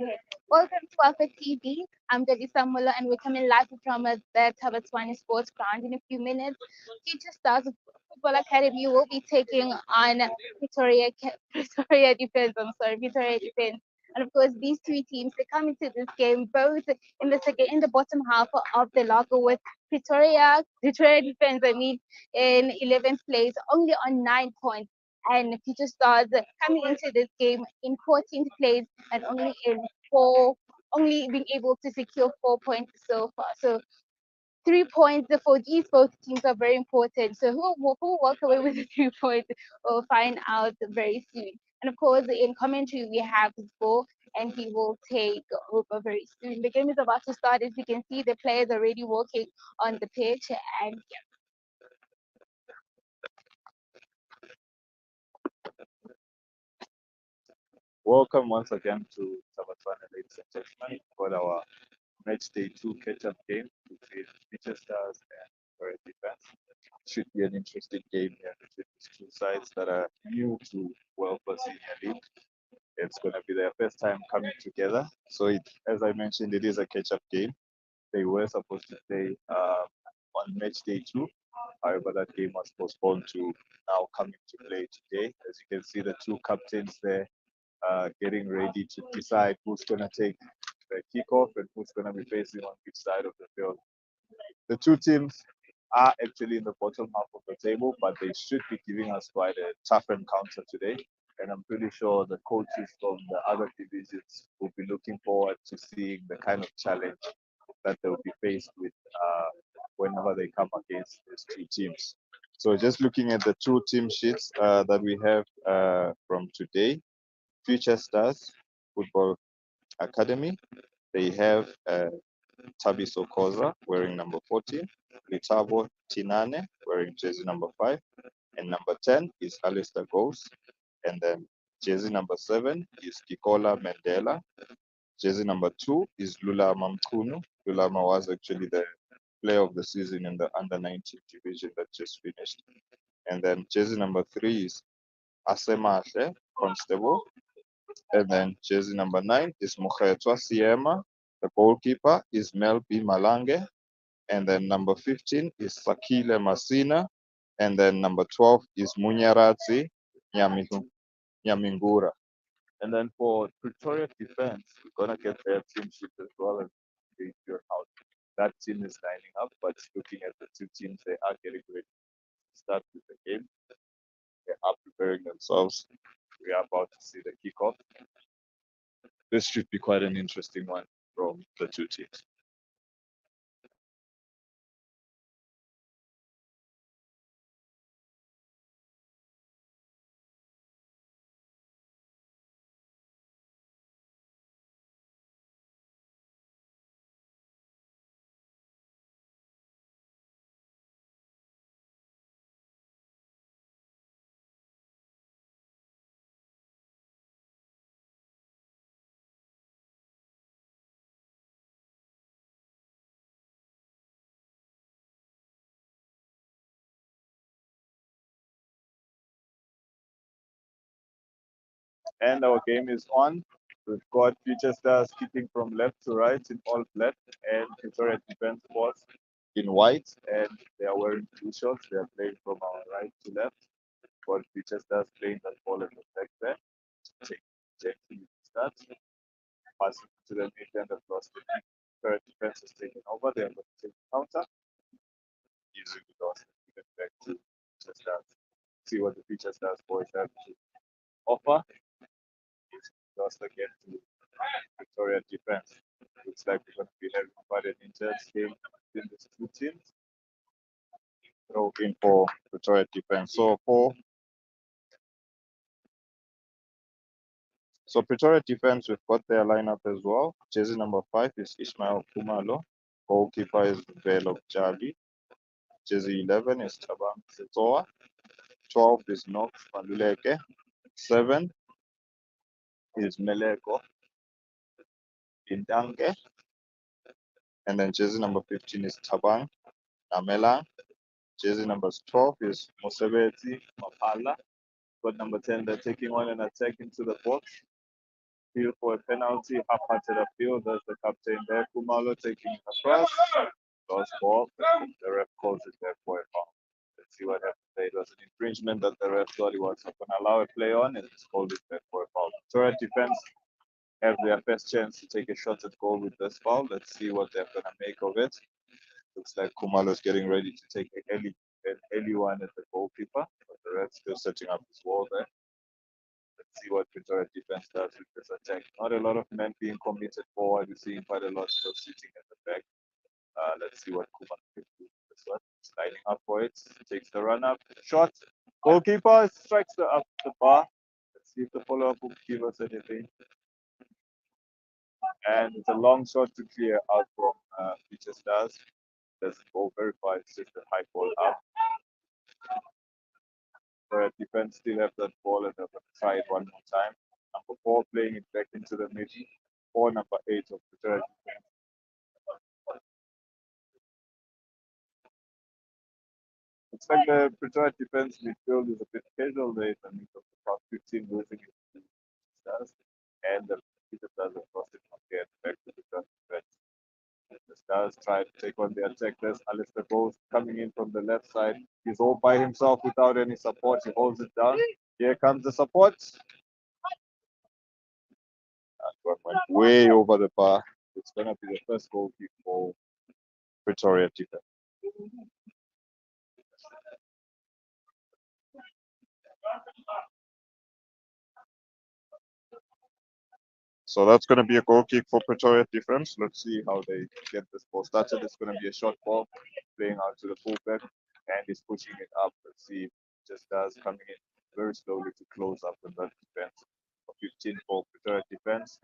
Okay. Welcome to Alpha TV. I'm Debbie Samuel, and we're coming live from the Thaba Tshwane Sports Ground. In a few minutes, Future Stars Football Academy will be taking on Pretoria Defence. I'm sorry, Pretoria Defence. And of course, these two teams they come into this game both in the bottom half of the logo with Pretoria Defence. I mean, in 11th place, only on 9 points. And Future Stars coming into this game in 14th place and only being able to secure 4 points so far. So 3 points for these both teams are very important. So who walk away with the 3 points, we'll find out very soon. And of course, in commentary we have Bo, and he will take over very soon. The game is about to start. As you can see, the players are already walking on the pitch, and Welcome once again to Thaba Tshwane, ladies and gentlemen, for our match day 2 catch-up game between Future Stars and Pretoria Defence. Should be an interesting game here between these two sides that are new to Welfare Senior League. It's going to be their first time coming together. So, as I mentioned, it is a catch-up game. They were supposed to play on match day 2. However, that game was postponed to now coming to play today. As you can see, the two captains there getting ready to decide who's going to take the kickoff and who's going to be facing on which side of the field. The two teams are actually in the bottom half of the table, but they should be giving us quite a tough encounter today. And I'm pretty sure the coaches from the other divisions will be looking forward to seeing the kind of challenge that they'll be faced with whenever they come against these two teams. So just looking at the two team sheets that we have from today, Future Stars Football Academy. They have Tabiso Koza wearing number 14, Litabo Tinane wearing jersey number 5, and number 10 is Alistair Ghost. And then jersey number 7 is Kikola Mandela. Jersey number 2 is Lula Mamkunu. Lulama was actually the player of the season in the under 19 division that just finished. And then jersey number 3 is Asemahle Constable. And then jersey number 9 is Mukhetwa Siema. The goalkeeper is Mel B. Malange. And then number 15 is Sakile Masina. And then number 12 is Munyaradzi Nyamingura. And then for Pretoria Defense, we're going to get their team sheet as well as how that team is lining up. But looking at the two teams, they are getting ready to start with the game. They are preparing themselves. We are about to see the kickoff. This should be quite an interesting one from the two teams. And our game is on. We've got Future Stars kicking from left to right in all black, and Pretoria Defence Sports in white, and they are wearing blue shorts. They are playing from our right to left. Got Future Stars playing that ball at the back there. Gently start. Passing to the midland of lost the kick. Pretoria Defence is taking over. They are going to take counter. Easily lost. Give it back to Future Stars. See what the Future Stars boys have to offer. Lost again to Victoria Defense. Looks like we're going to be having quite an intense game between these two teams. Throw in for Victoria Defense. So Pretoria Defense, we've got their lineup as well. Jersey number 5 is Ishmael Kumalo. Goalkeeper is Velo Jabi. Jersey 11 is Tabang Setoa. 12 is Nox Maluleke. 7 is Meleko Indange. And then jersey number 15 is Tabang Namelang. Jersey number 12 is Mosebeti Mapala. Got number 10, they're taking on an attack into the box. appeal for a penalty, half-hearted appeal. There's the captain there, Kumalo taking it across. Lost ball. The ref calls it there for a foul. Let's see what happened there. It was an infringement that the ref thought he was not going to allow a play on, and it's called it there for a foul. Pretoria defense have their best chance to take a shot at goal with this foul. Let's see what they're going to make of it. Looks like Kumalo is getting ready to take an early one at the goalkeeper, but the ref's still setting up his wall there. Let's see what Pretoria defense does with this attack. Not a lot of men being committed forward. We're seeing quite a lot still sitting at the back. Let's see what Kumalo can do with this one. He's lining up for it. Takes the run up. Shot. Goalkeeper strikes up the bar. Let's see if the follow-up will give us anything. And it's a long shot to clear out from Future Stars. Doesn't go very far. It's just a high ball up. The defense still have that ball and they're going to try it one more time. Number 4 playing it back into the middle. Or number 8 of the third defense. Looks like the Pretoria defense midfield is a bit casual there in the midst of the past 15 losing it to the Stars. And the Future Stars have lost it from here back to the third defense. The Stars try to take on the attack. There's Alistair Ghost coming in from the left side. He's all by himself without any support. He holds it down. Here comes the support. That one went way over the bar. It's going to be the first goal kick for Pretoria defense. So that's going to be a goal kick for Pretoria defense. Let's see how they get this ball started. It's going to be a short ball playing out to the fullback, and he's pushing it up. Let's see if it just does coming in very slowly to close up on that defense. 15 for Pretoria defense.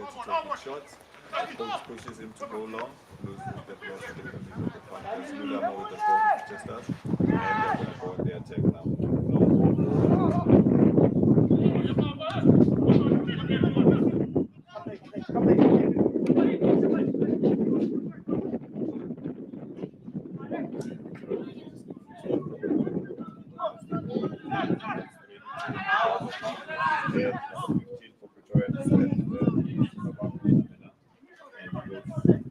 eager to take his shots. The coach pushes him to go long, loses the ball to the middle of the park. There's Lulamo with the ball, just us, and they're going to go on the attack now. Number 15 for Pretoria Defence,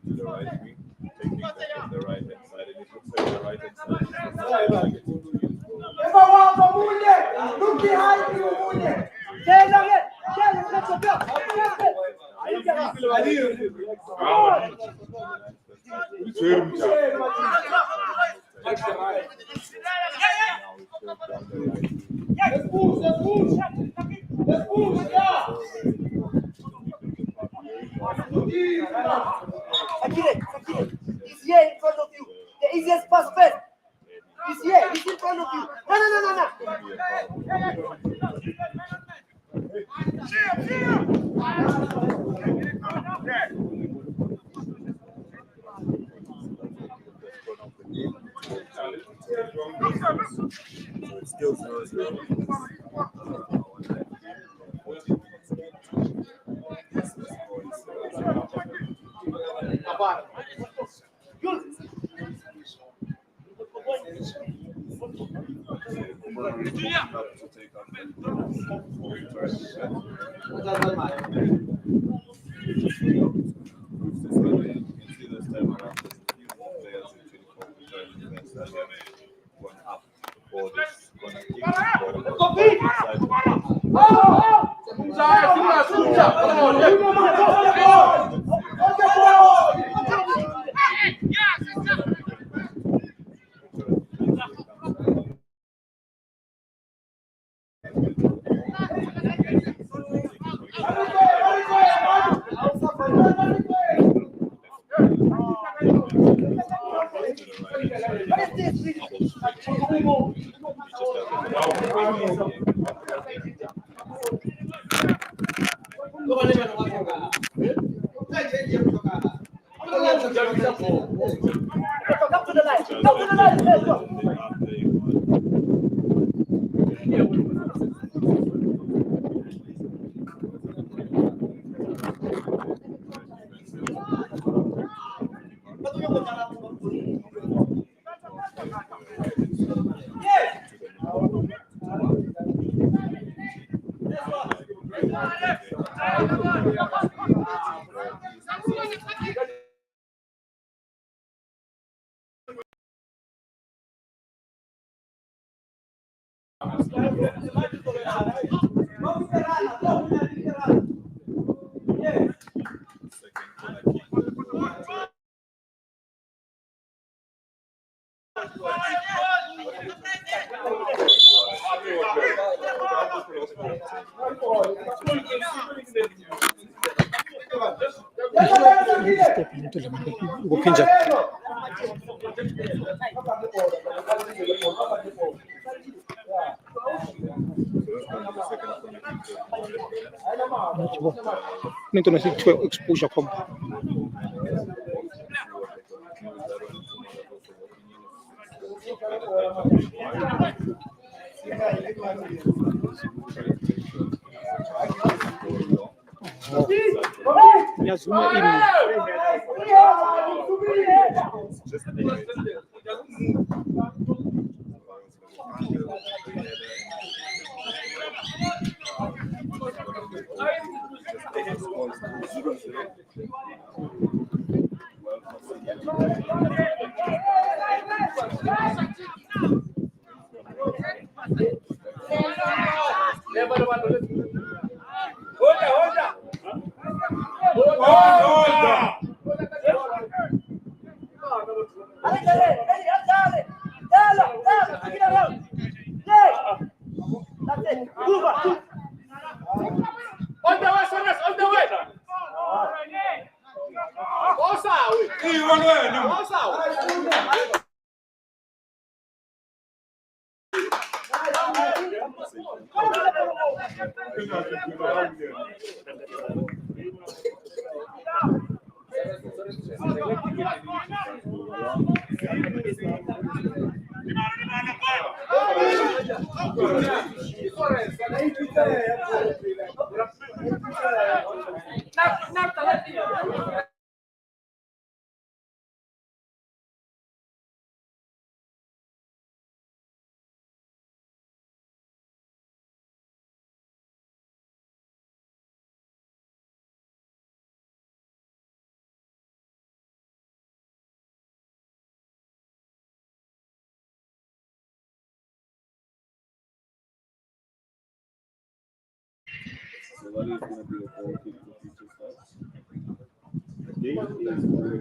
to the right wing, taking that from the right hand side, and it looks like the right hand side is Look behind you, He's here in front of you. The easiest pass first. He's here. He's in front of you. No. So it's still 0-0. Nito na sikuthiwa exposure comp. Yazuma ini. So that is going to be a ball kick for future stars. The game is very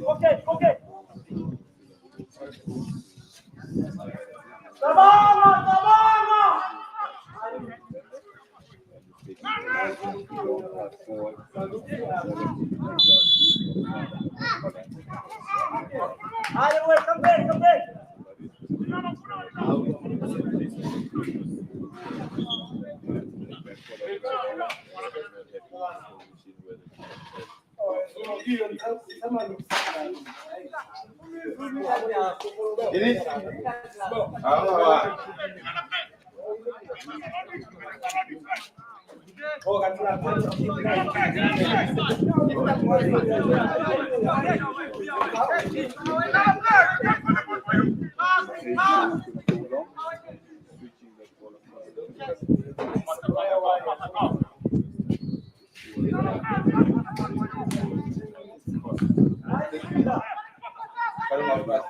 Okay, okay. Vamos! Come back.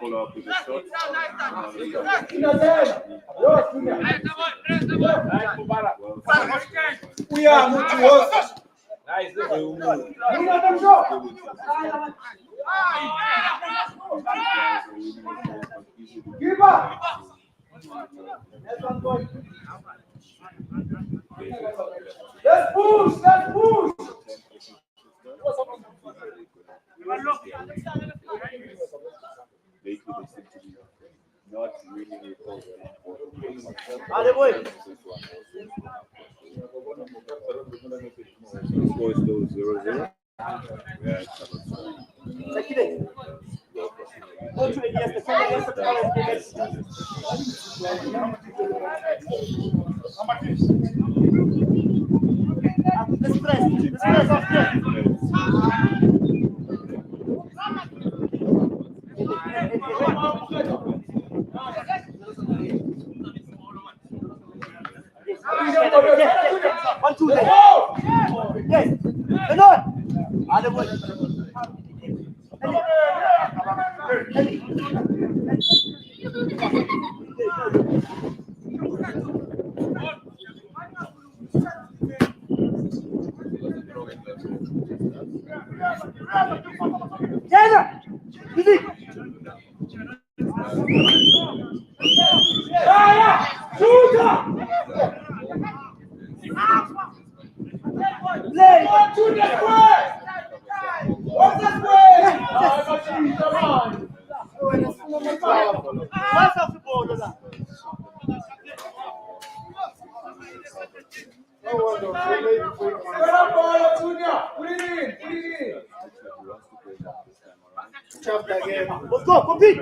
follow up with the shot. Let's push! Lately, they seem to be not really reposing. The score is still 0-0. Yeah, Let's press off there. One, two, yes. Other way. Let's go, compete!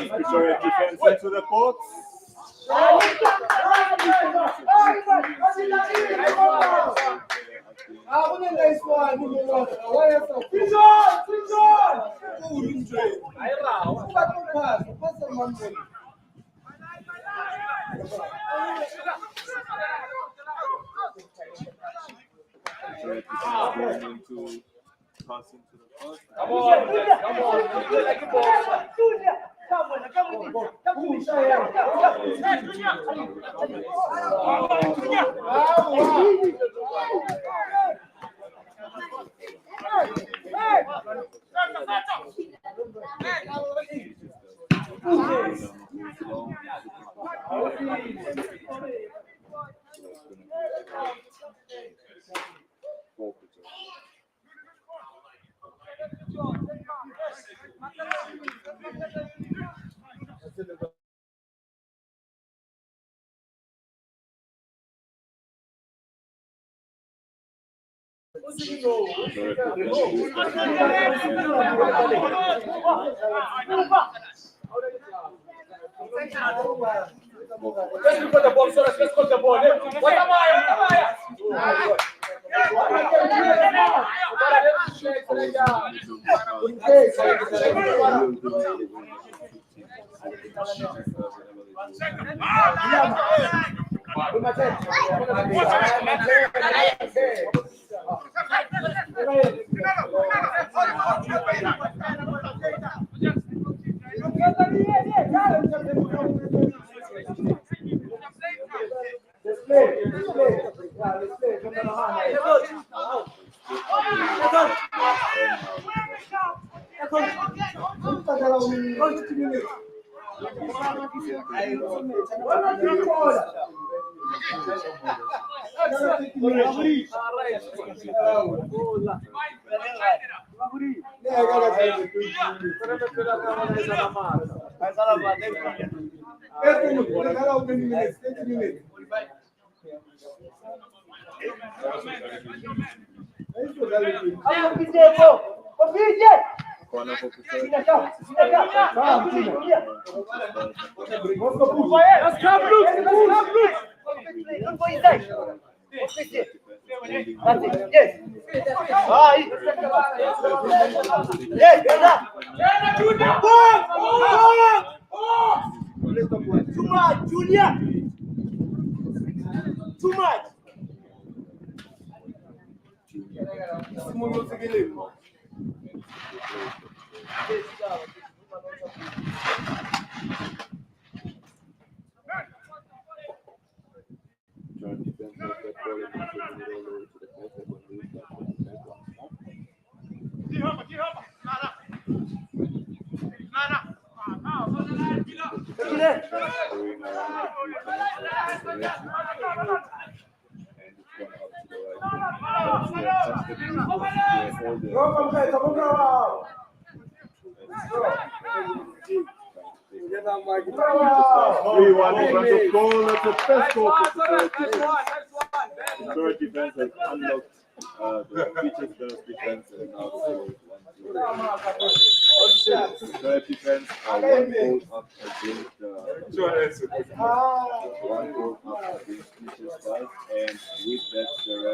Pretoria Defence into the box. Going into passing to the first. Let's go the ball, so let's go the ball. Corner for Too much, Julia. Too much. That's the first goal for Pretoria Defence has unlocked the features defense and now Pretoria Defence are 1 goal up against features stars, and with that the ref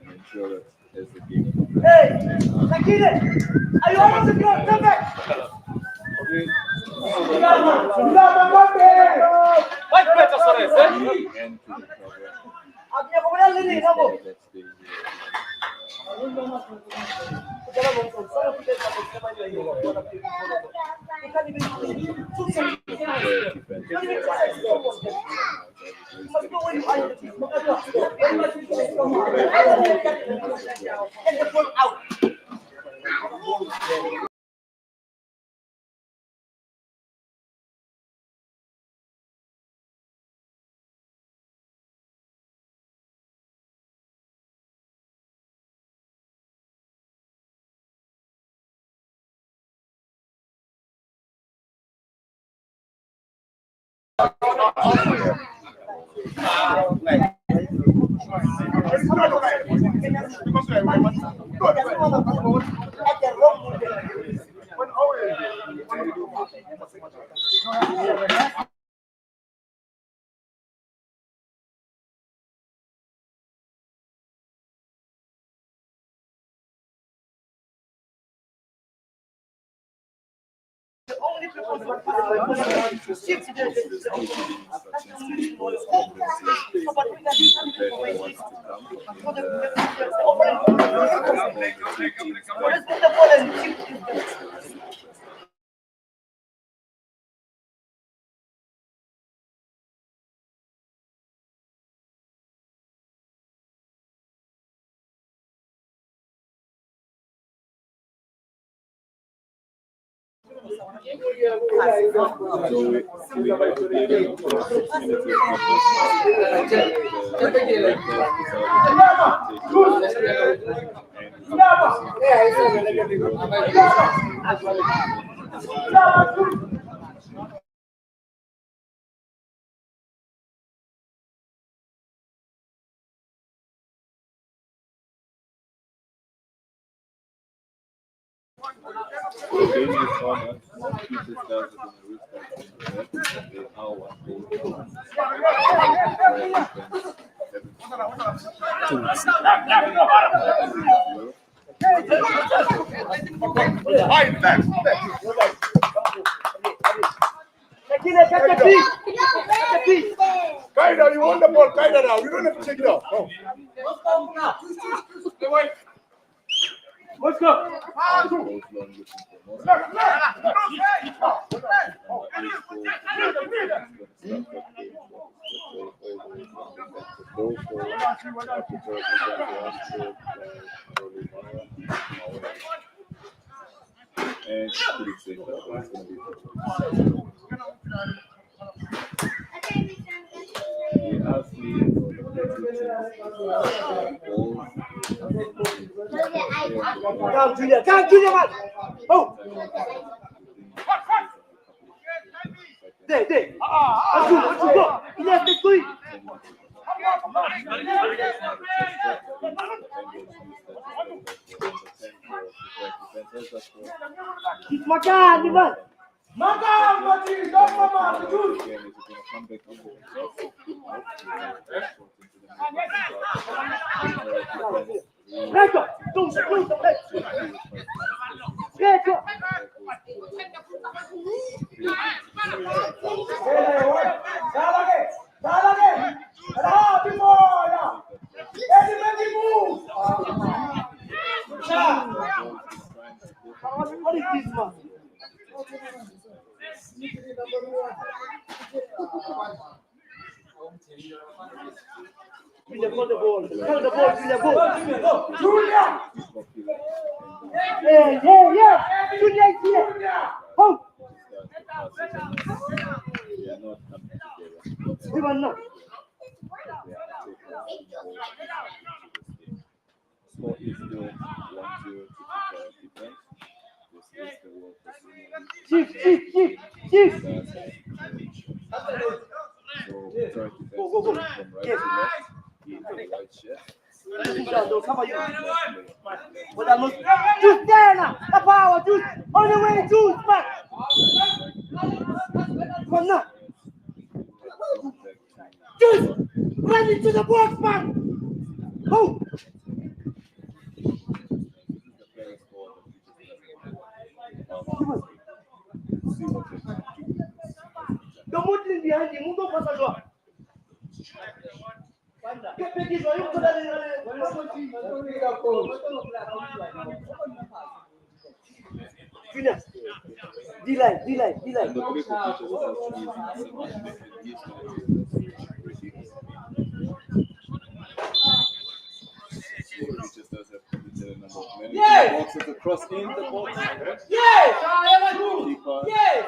ensure that as the game. Hey, Nakine, are you able to go? Come back. What better, sorry, End to the program. Like The game is on and Peter Stars are going to restart. They are one goal. Kaida, you want the ball, Kaida now. You don't have to take it off. No. Let's go. And pretty safe that it's going to be we are seeing Come, Julia. Come, Julia, man. Oh. There. Let's go. Let's go. Makan, man. Makan, Mati. Don't come back. Let's go. Let's go. What is this, man? Julia, hold the ball. Hold the ball, Julia, go. Julia! Yeah. Julia is here. Hold. Even now. Score is still 1-0 to defense. This is the world Chief. So, defense Go. from right to left. He is the right shirt. Come on, you. Juice there now. The power, Juice. On the way, Juice, man. Come on now. Juice, run into the box, man. Go. Don't put it behind you. Don't pass it off. Delay. And the three computers are just does have completed a number of minutes. Yes! Boxes across in the box. Yes! Keeper. Yes!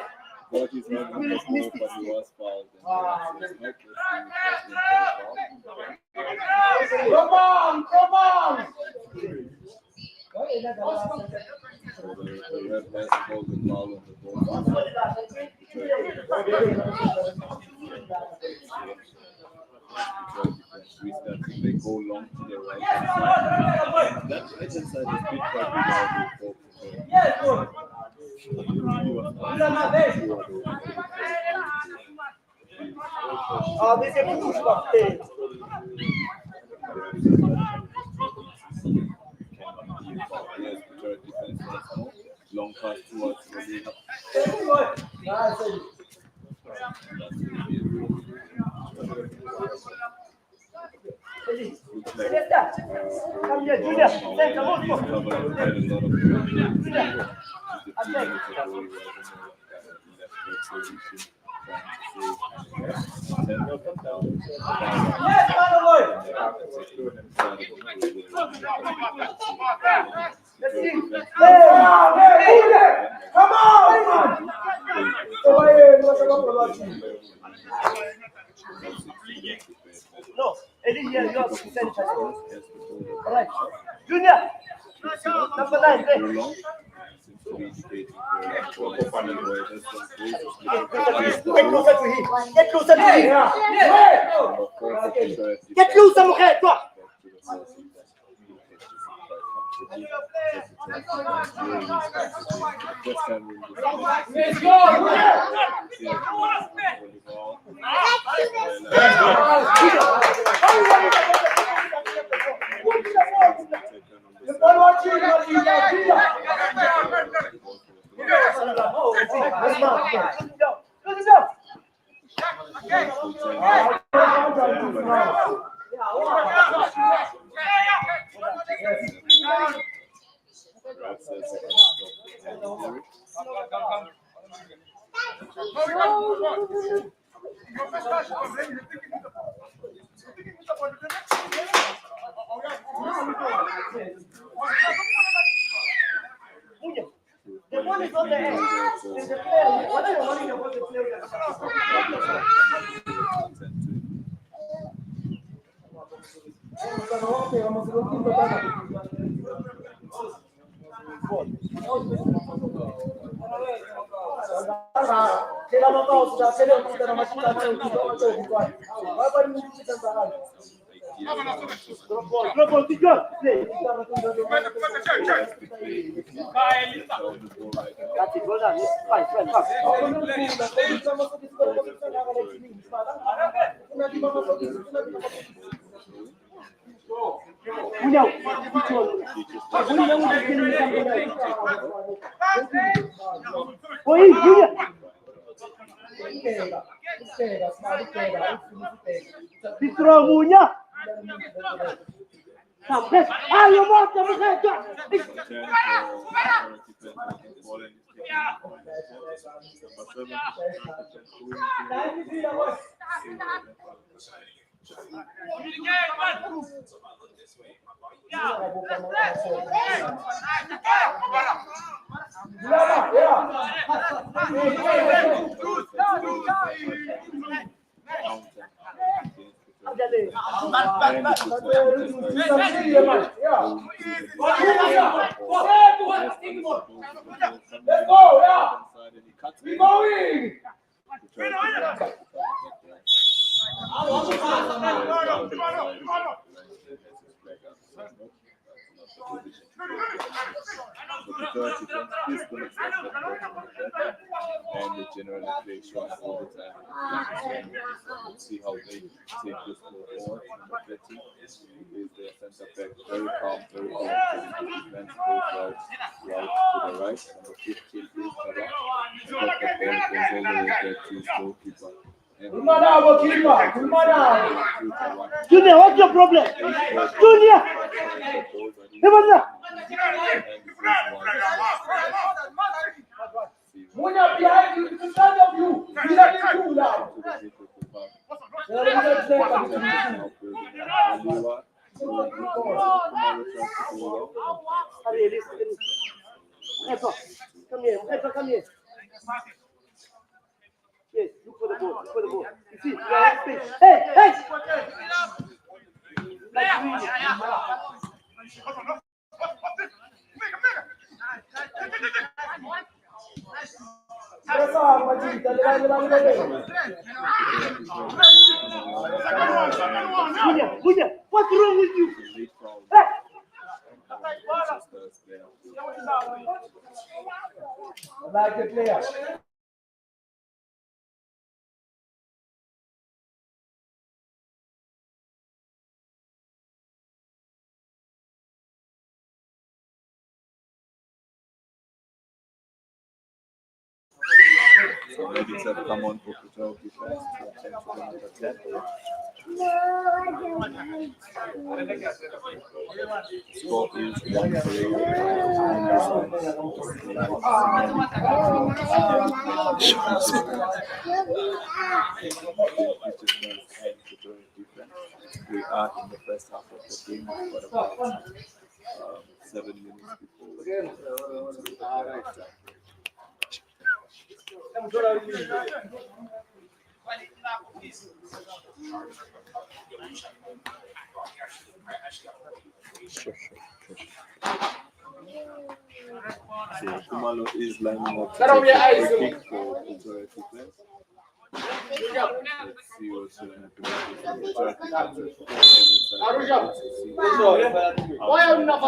Got his hand on the ball, but he was fouled. Come on! So the ref has called the foul on the ball. restart. They go long to the right hand side. That right hand side has been quite reliable for This is push back. Long pass towards Rosina. Come here, Julia. Center, come on! No, Eddie, here you have to send right. Junior, number 9, play. Get closer to him. Get closer to him. Get closer, Mujer. Let's go. The one is on the end. There's a player. What are you worrying about the player? And the general inflation all the time. See how they take this ball forward. Number 13 is the center back, very calm, very collected. Defense goes right to the right. Number 15 is Thaba. And the ball goes all the way back to his goalkeeper. Junior, what's your problem? Junior! Munya behind you, in front of you. He's not too loud. Come here, come here. Yes, look for the ball, look for the ball. You see, you have space. Hey, hey! What's wrong with you? Like the player. So ladies have come on for Pretoria Defence to attempt to number 10. Score is 1-0. We are in the first half of the game. We've got about 7 minutes before we go into the half time. So Kumalo is lining up to take a free kick for Pretoria Defence. Let's see what's going to happen. Pretoria Defence has 4 men inside. Why are you not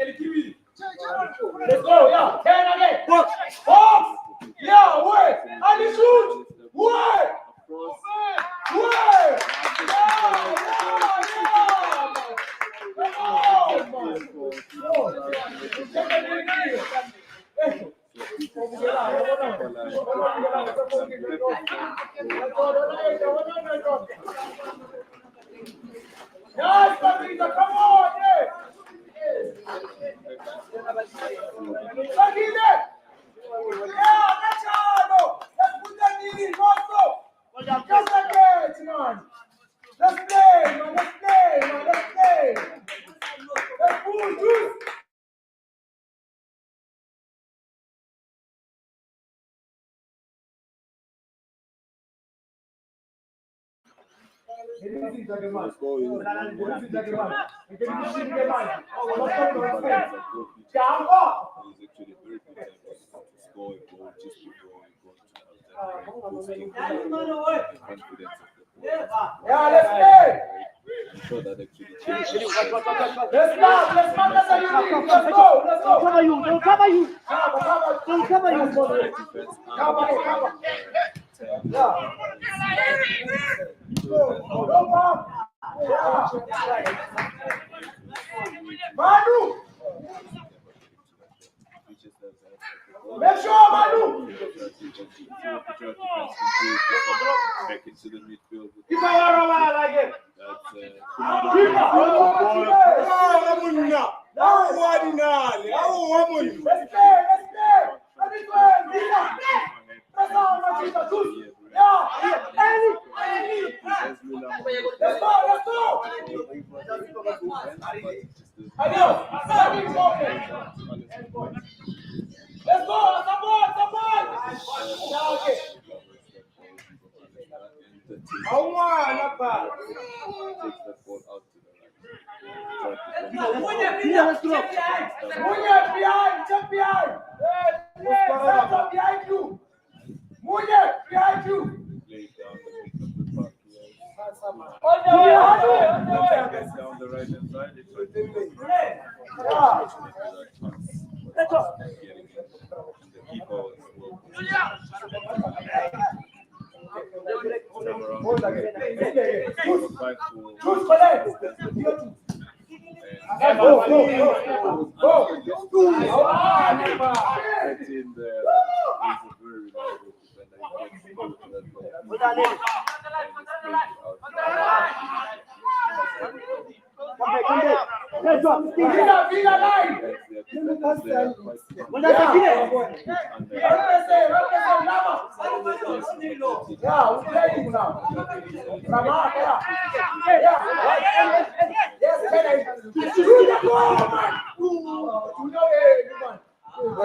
into Let's go, yeah. 10 again. Box. Yeah, wait. And the shoot. Wait. Wait. Yes, Patricia, come on. the score is 1-1. It's actually very good to score a goal just before we go to boosting confidence of the players. Yeah, let's play. I'm sure that actually Let's go. Cover you. Don't cover you. Don't cover you. Manu! Make sure, Manu! Back into the midfield. Keep my arm like it. That's Let's go, support! Jump behind! Behind you! Behind you! down the right hand side. Let's go! The keeper was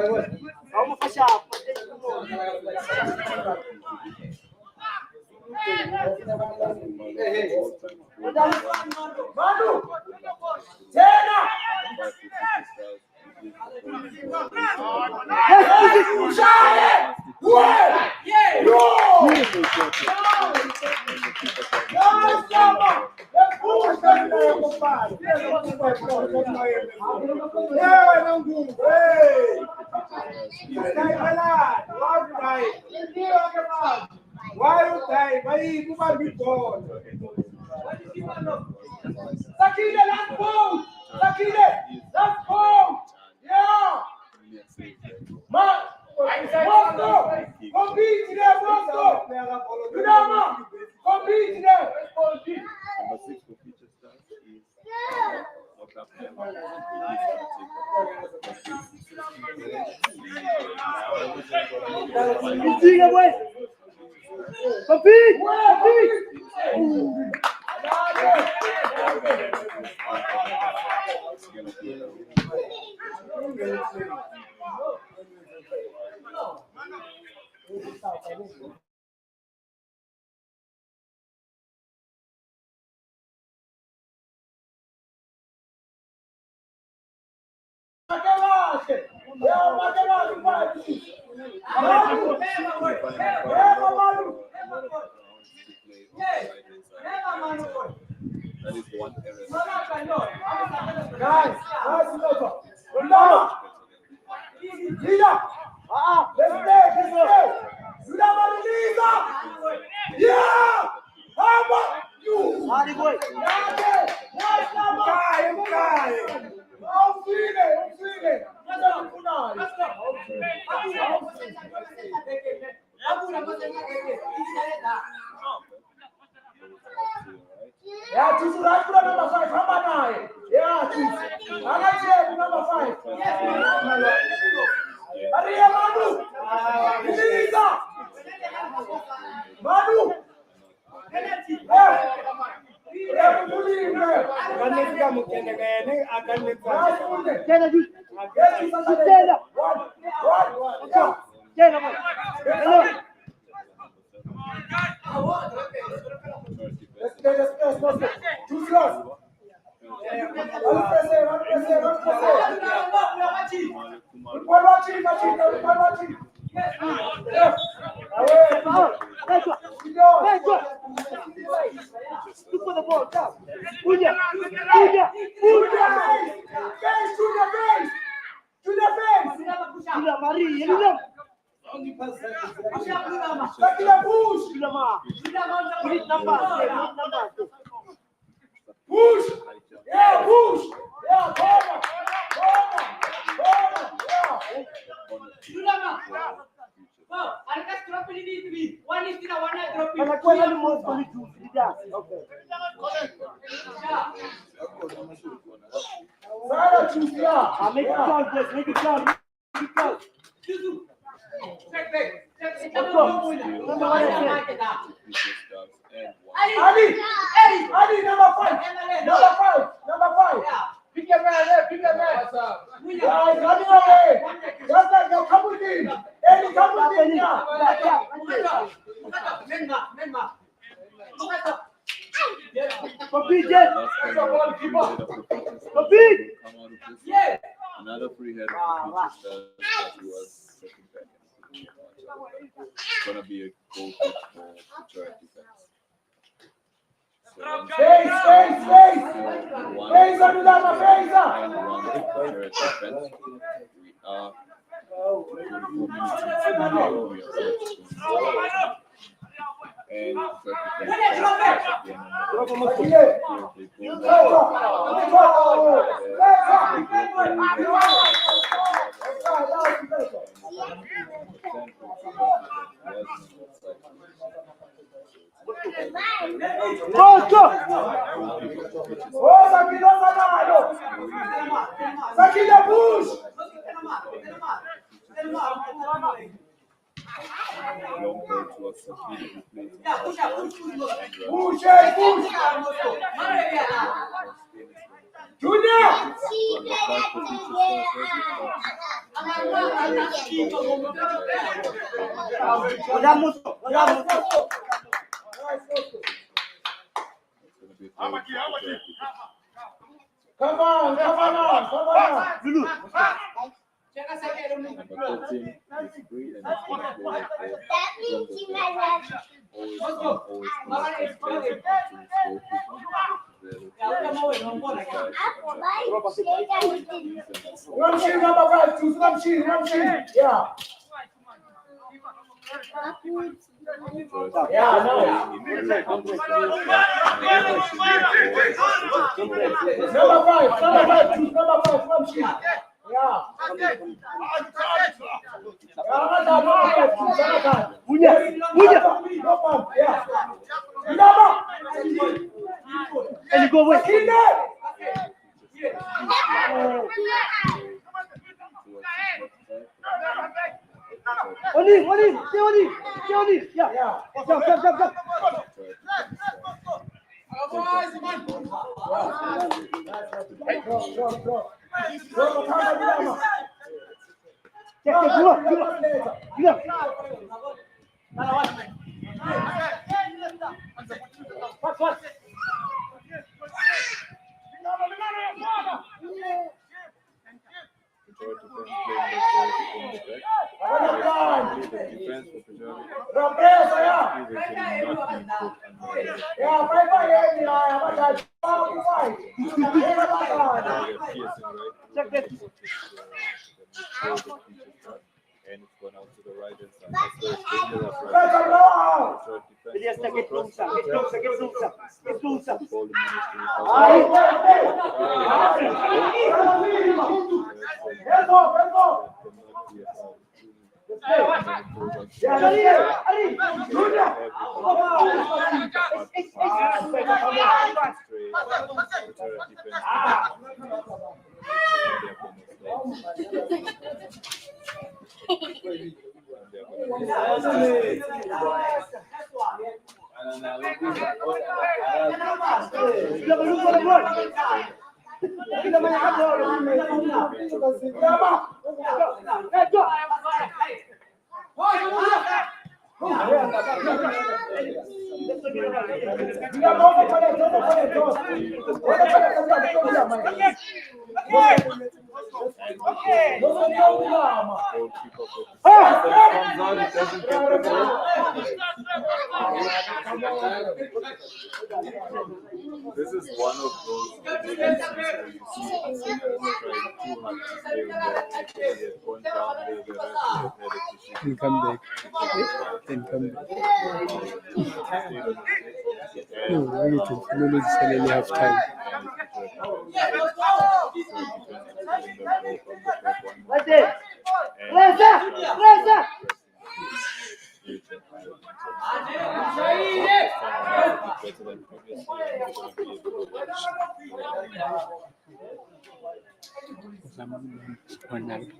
well. Vamos fechar. Manu! Tena! Sakine, last ball! Sakine, last ball! Yeah! Moscow! Compete there, Moscow! Dinamo! Compete there! Number 6 for Future Stars is Compete! Compete! that is one error. Guys, leader! Let's play! Yeah! How about you? Yeah, this is right for number 5. How about I? Yeah, this. I like number 5. Maria Manu! Lisa! Manu! Look for the ball, down. Puja! Face to the face! To the face! Puja, Marie, you know? Sakila push! Push number. Push! Yeah, push! Yeah, forward! Yeah! Make it count, make it count. Ali, number 5. Pick your man there, pick your man. Guys, running away. Just like your couple team. Any couple team here. Compete, Jet. Compete. Yeah. Another free header for Future Stars that was second back. It's gonna be a goal kick for Pretoria Defence. Face. Face on the lava, face up. And one for Pretoria Defence. We are 24 minutes into the game. We are set and long ball towards the field. Push. Junior! Come on, come on, come on. Lulu. Number 13 is free and it's going to play Yeah. Yeah, no. Number five, Yeah. And you go with Oni. Yeah. Jump. And it's gone out to the right hand side. That's very dangerous right This is one of those instances where you see Arsenal trying too hard to stay on their feet. They have gone down there, the rest And come back. Then come back. No, we suddenly have time. One night.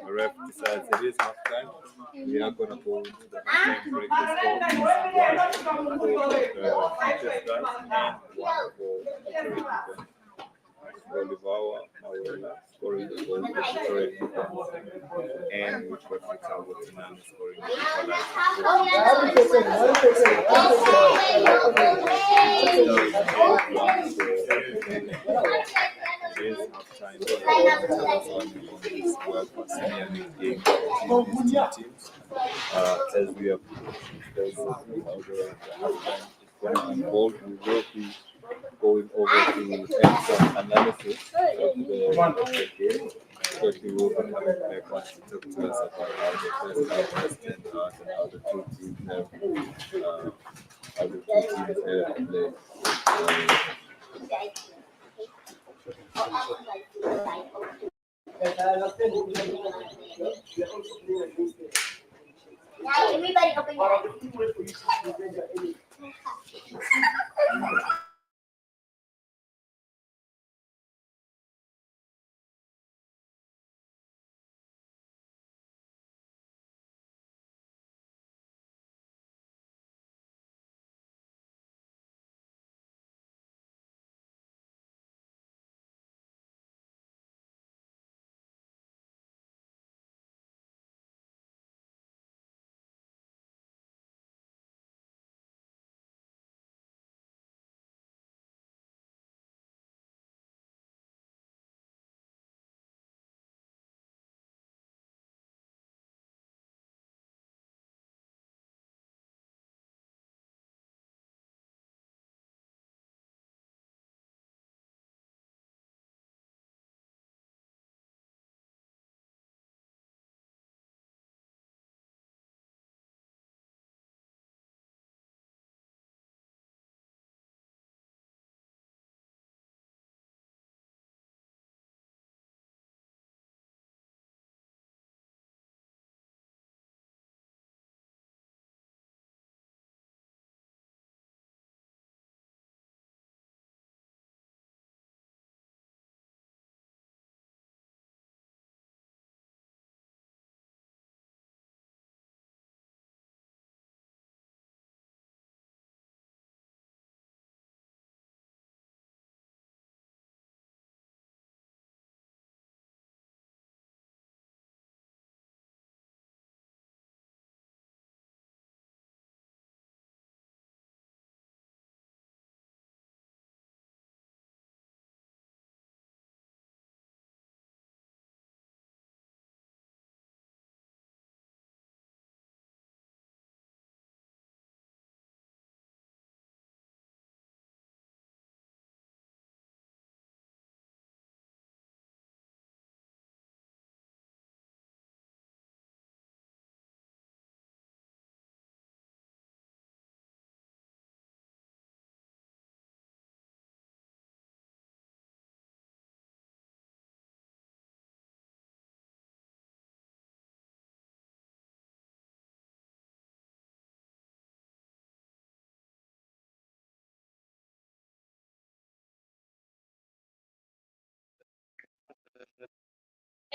The ref decides it is half time. We are going to go into the half-time break. The score is 1 for Manchester and 1 for Pretoria Defence. Olivawa Mawela scoring the goal for Pretoria Defence, and which was Thaba Tshwane scoring the as we have involved, we will be going over to have some analysis of the game. But we will be coming back on to talk to us about how the first half has turned out and how the two teams have played. Everybody open your eyes.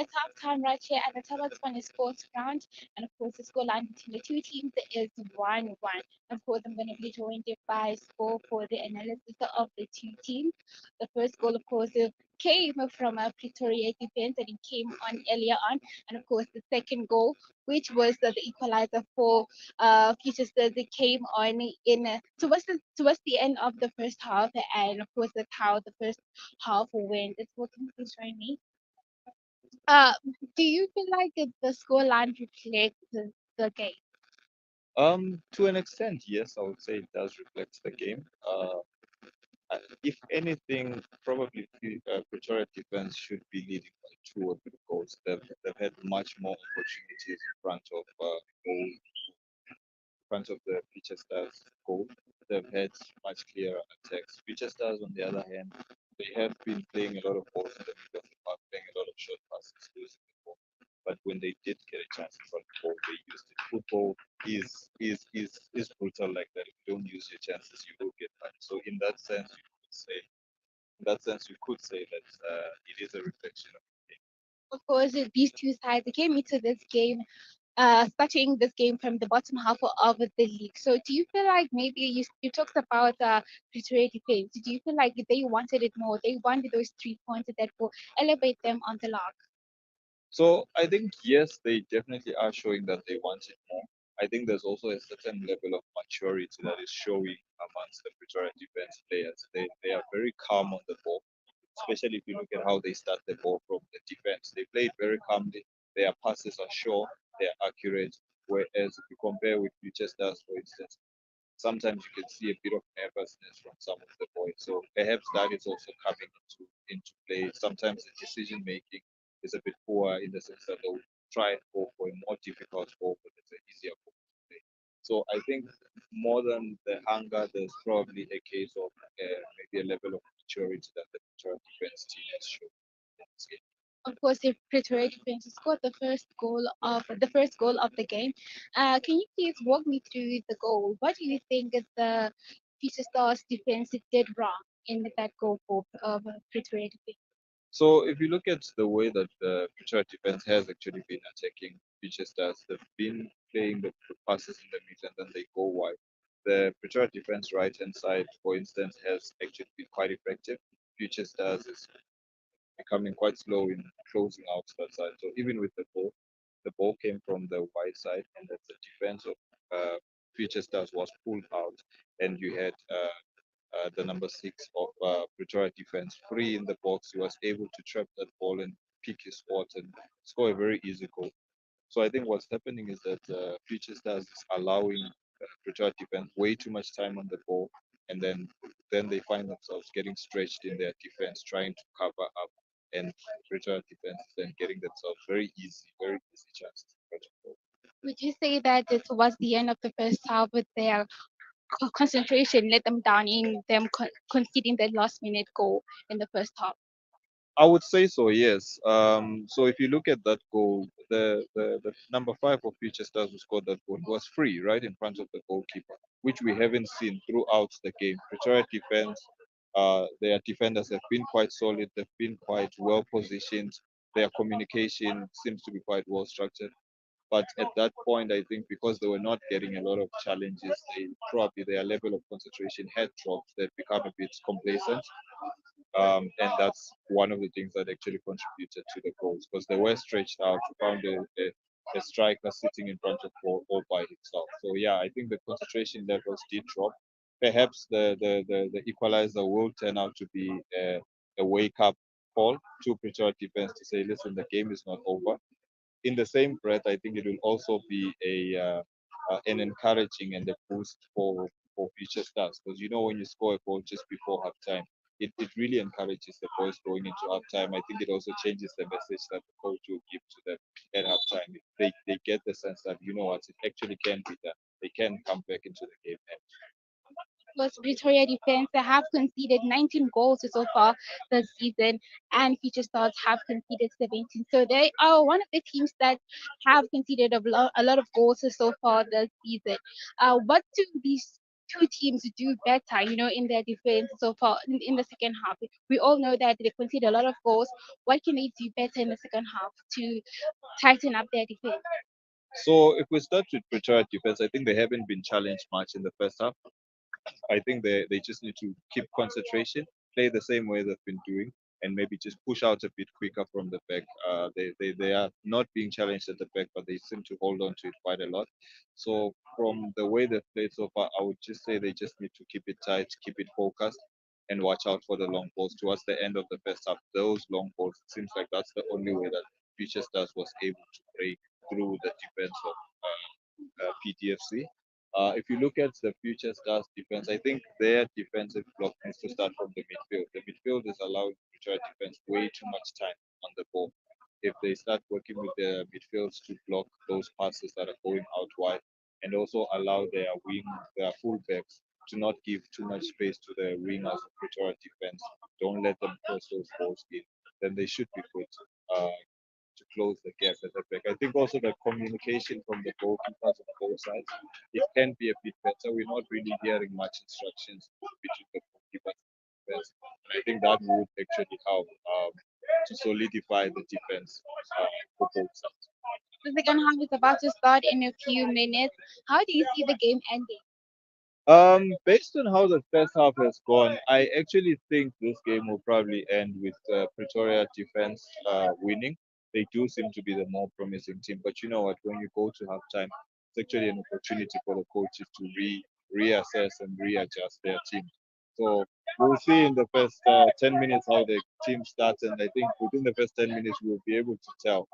It's halftime right here at the Thaba Tshwane Sports Ground, and of course, the scoreline between the two teams is 1-1. Of course, I'm going to be joined by score for the analysis of the two teams. The first goal, of course, came from a Pretoria Defence, and it came on earlier on. And of course, the second goal, which was the equalizer for Future Stars, it came on in towards the end of the first half, and of course, that's how the first half went. It's working, please join me. Uh, do you feel like the scoreline reflects the game? To an extent, yes, I would say it does reflect the game. If anything, probably Pretoria Defence should be leading by 2 or 3 goals. They've had much more opportunities in goal, front of the Future Stars goal. They've had much clearer attacks. Future Stars, on the other hand, they have been playing a lot of balls in the middle of the park, playing a lot of short passes, losing the ball. But when they did get a chance to front the ball, they used it. Football is brutal like that. If you don't use your chances, you will get punished. So in that sense, you could say that it is a reflection of the game. Of course, these two sides came into this game, starting this game from the bottom half of the league. So, do you feel like maybe you talked about Pretoria Defense? Do you feel like they wanted it more? They wanted those 3 points that will elevate them on the log. So I think yes, they definitely are showing that they want it more. I think there's also a certain level of maturity that is showing amongst the Pretoria defense players. They are very calm on the ball, especially if you look at how they start the ball from the defense. They play it very calmly. Their passes are sure, they are accurate. Whereas if you compare with Future Stars, for instance, sometimes you can see a bit of nervousness from some of the boys. So perhaps that is also coming into play. Sometimes the decision making is a bit poor in the sense that they'll try and go for a more difficult goal, but it's an easier goal to play. So I think more than the hunger, there's probably a case of maybe a level of maturity that the Pretoria defense team has shown in this game. Of course, if Pretoria Defence scored the first goal of the game, can you please walk me through the goal? What do you think the Future Stars defense did wrong in that goal for Pretoria Defence? So if you look at the way that the Pretoria defense has actually been attacking Future Stars, they've been playing the passes in the mid and then they go wide. The Pretoria defense right hand side, for instance, has actually been quite effective. Future Stars is becoming quite slow in closing out that side. So even with the ball came from the wide side, and that the defense of Future Stars was pulled out, and you had the number 6 of Pretoria defense free in the box. He was able to trap that ball and pick his spot and score a very easy goal. So I think what's happening is that Future Stars is allowing Pretoria defense way too much time on the ball, and then they find themselves getting stretched in their defense, trying to cover up, and Pretoria defense is then getting themselves very easy chances to catch a goal. Would you say that it was the end of the first half with their concentration let them down in them conceding that last minute goal in the first half? I would say so, yes. So if you look at that goal, the number 5 of Future Stars who scored that goal was free right in front of the goalkeeper, which we haven't seen throughout the game. Pretoria defense, their defenders have been quite solid. They've been quite well positioned. Their communication seems to be quite well structured. But at that point, I think because they were not getting a lot of challenges, probably their level of concentration had dropped. They've become a bit complacent. And that's one of the things that actually contributed to the goals because they were stretched out. You found a striker sitting in front of goal all by himself. So yeah, I think the concentration levels did drop. Perhaps the equalizer will turn out to be a wake up call to Pretoria defense to say, listen, the game is not over. In the same breath, I think it will also be an encouraging and a boost for future stars because when you score a goal just before halftime, it really encourages the boys going into halftime. I think it also changes the message that the coach will give to them at halftime. They get the sense that what, it actually can be done. They can come back into the game. Was Pretoria Defence have conceded 19 goals so far this season, and Future Stars have conceded 17. So they are one of the teams that have conceded a lot of goals so far this season. What do these two teams do better, in their defense so far in the second half? We all know that they concede a lot of goals. What can they do better in the second half to tighten up their defense? So if we start with Pretoria defense, I think they haven't been challenged much in the first half. I think they just need to keep concentration, play the same way they've been doing, and maybe just push out a bit quicker from the back. They are not being challenged at the back, but they seem to hold on to it quite a lot. So from the way they've played so far, I would just say they just need to keep it tight, keep it focused, and watch out for the long balls. Towards the end of the first half, those long balls, it seems like that's the only way that Future Stars was able to break through the defense of PTFC. If you look at the Future Stars defense, I think their defensive block needs to start from the midfield. The midfield is allowing Future defense way too much time on the ball. If they start working with the midfields to block those passes that are going out wide, and also allow their fullbacks to not give too much space to the wingers of Pretoria defense, don't let them cross those balls in, then they should be good. To close the gap at the back. I think also the communication from the goalkeepers on both sides, it can be a bit better. We're not really hearing much instructions between the goalkeepers and the defense. And I think that would actually help to solidify the defense for both sides. The second half is about to start in a few minutes. How do you see the game ending? Based on how the first half has gone, I actually think this game will probably end with Pretoria defense winning. They do seem to be the more promising team, but you know what? When you go to halftime, it's actually an opportunity for the coaches to reassess and readjust their team. So we'll see in the first 10 minutes how the team starts, and I think within the first 10 minutes we'll be able to tell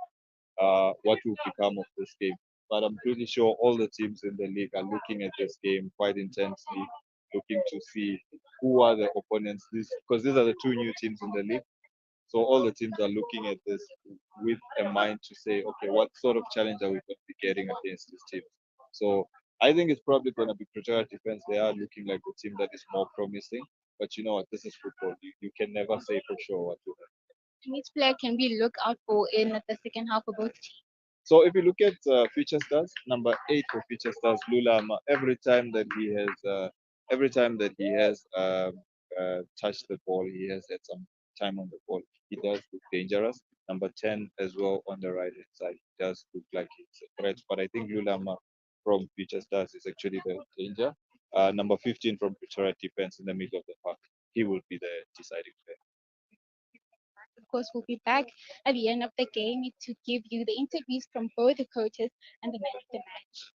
what will become of this game. but I'm pretty sure all the teams in the league are looking at this game quite intensely, looking to see who are the opponents. Because these are the two new teams in the league. So all the teams are looking at this with a mind to say, okay, what sort of challenge are we going to be getting against this team? So I think it's probably going to be Pretoria Defence. They are looking like the team that is more promising. But you know what? This is football. You can never say for sure what will happen. Which player can we look out for in the second half of both teams? So if you look at Future Stars, number 8 for Future Stars, Lulama, every time that he has touched the ball, he has had some time on the ball. He does look dangerous. Number 10 as well on the right hand side, he does look like he's a threat. But I think Lulama from Future Stars is actually the danger. Number 15 from Pretoria Defence in the middle of the park, he will be the deciding player. Of course, we'll be back at the end of the game to give you the interviews from both the coaches and the man of the match.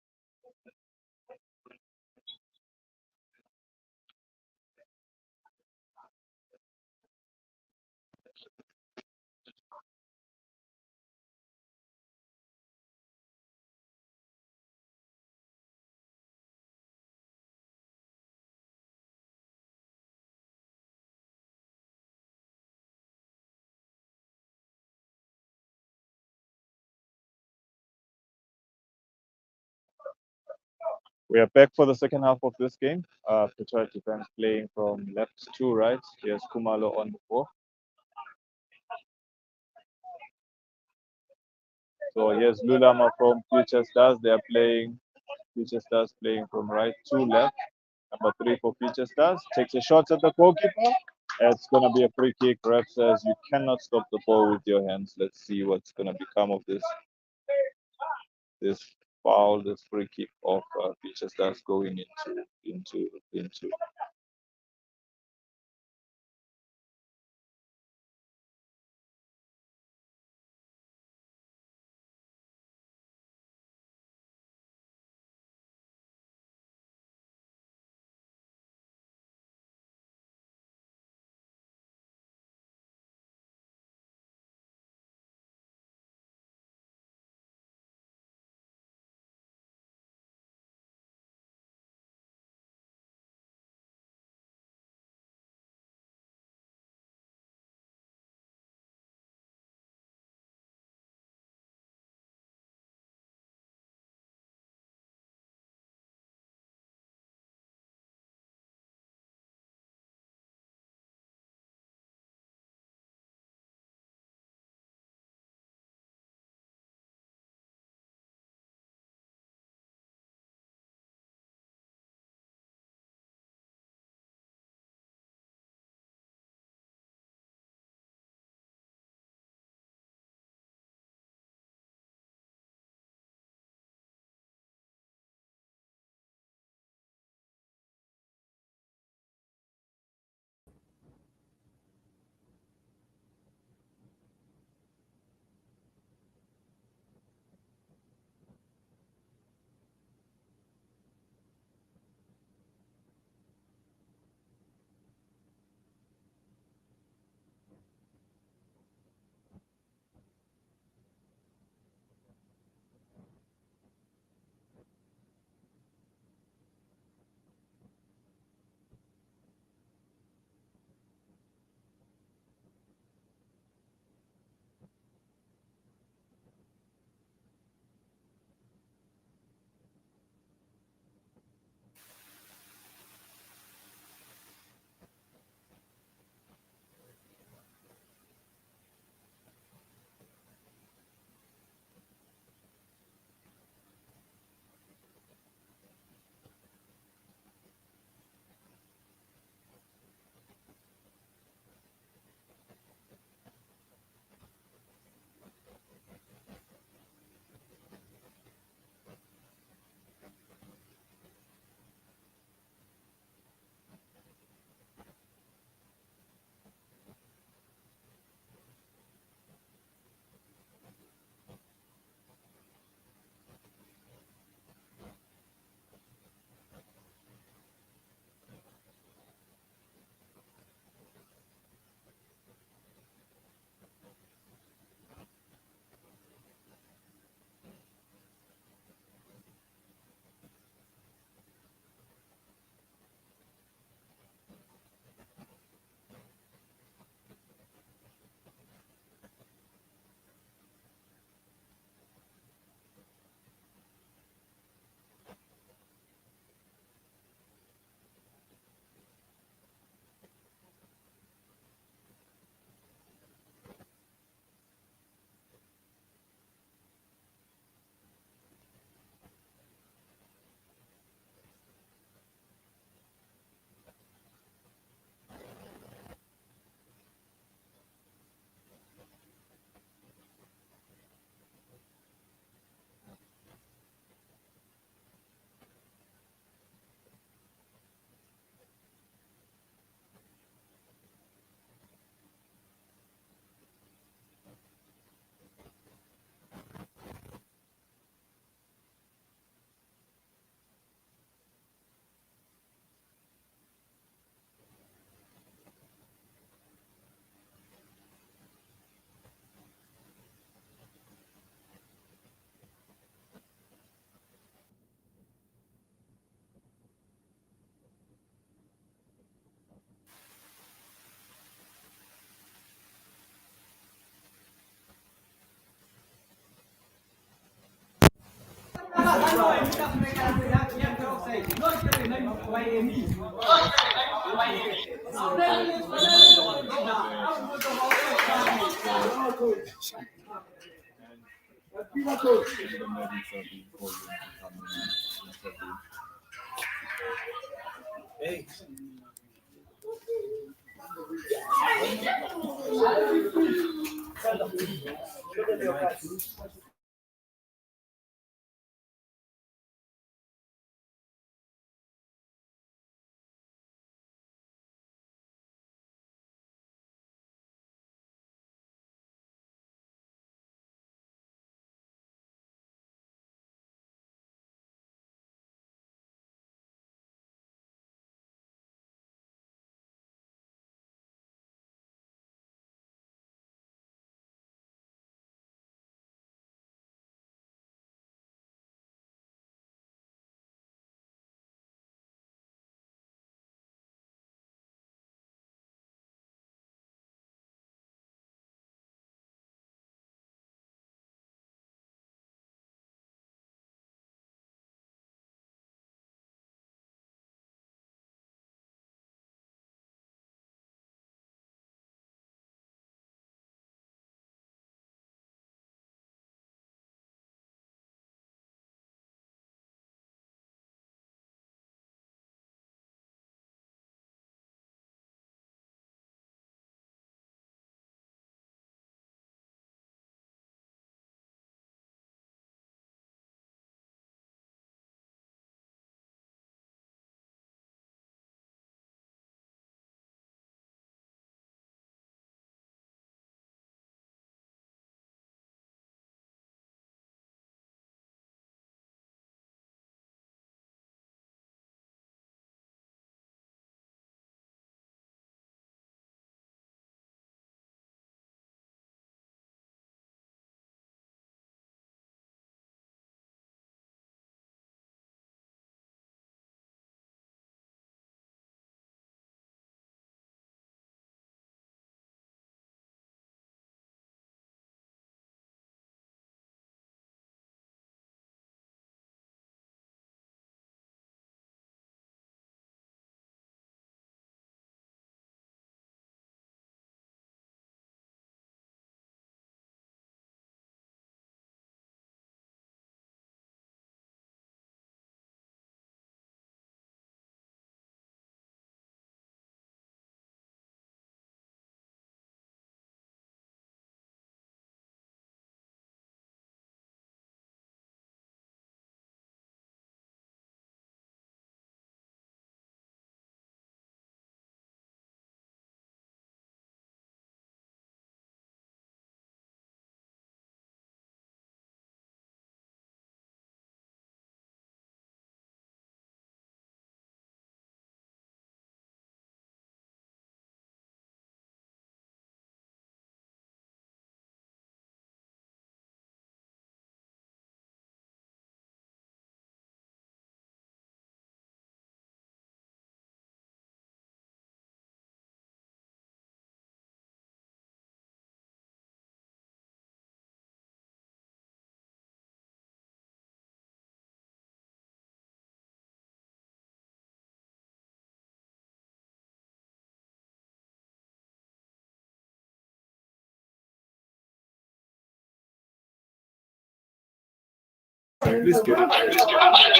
We are back for the second half of this game. Pretoria Defence playing from left to right. Here's Kumalo on the ball. So here's Lulama from Future Stars. They are playing Future Stars playing from right to left. Number 3 for Future Stars takes a shot at the goalkeeper. It's gonna be a free kick. Ref says you cannot stop the ball with your hands. Let's see what's gonna become of this foul, this free kick of Future Stars going into Please get it.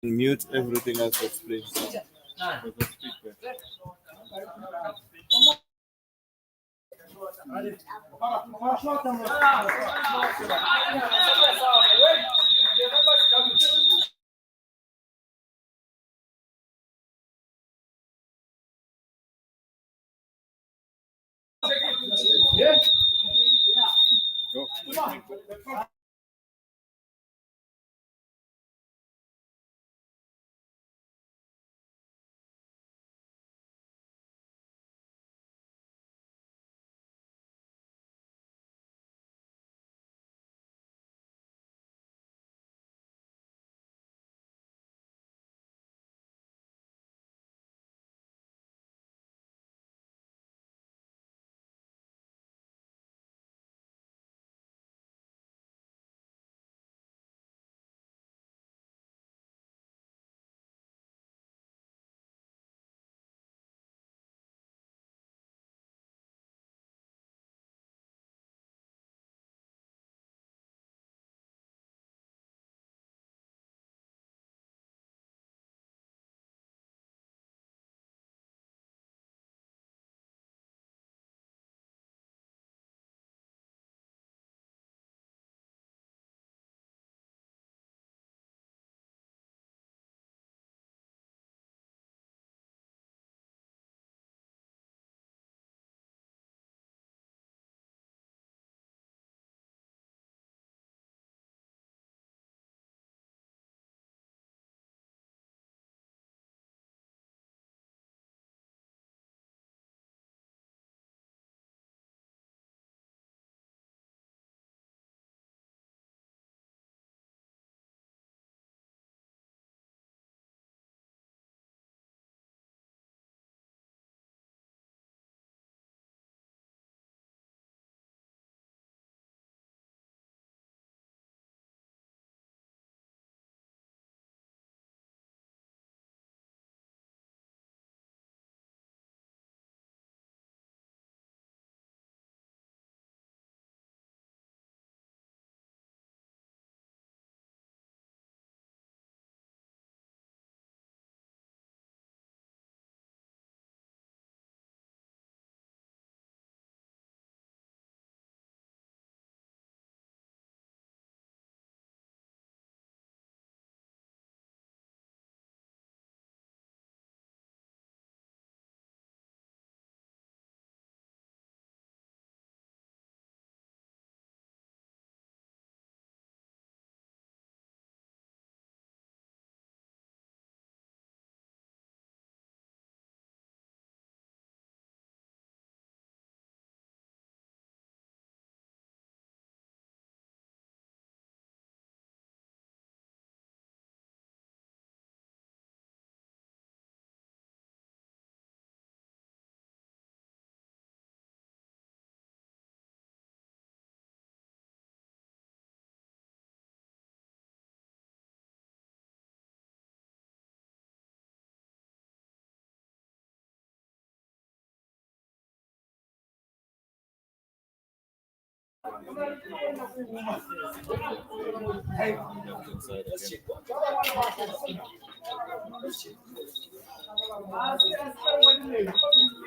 Mute everything else explained. Oh.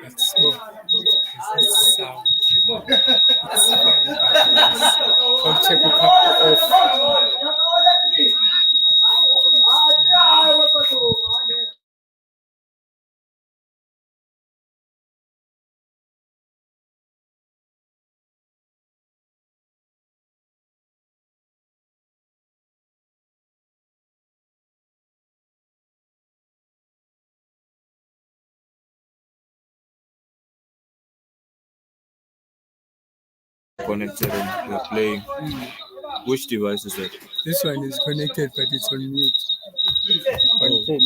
Let's go. It's sound. It's fine, but I'll check a couple of. Connected and you're playing. Which device is that? This one is connected, but it's on mute. On phone.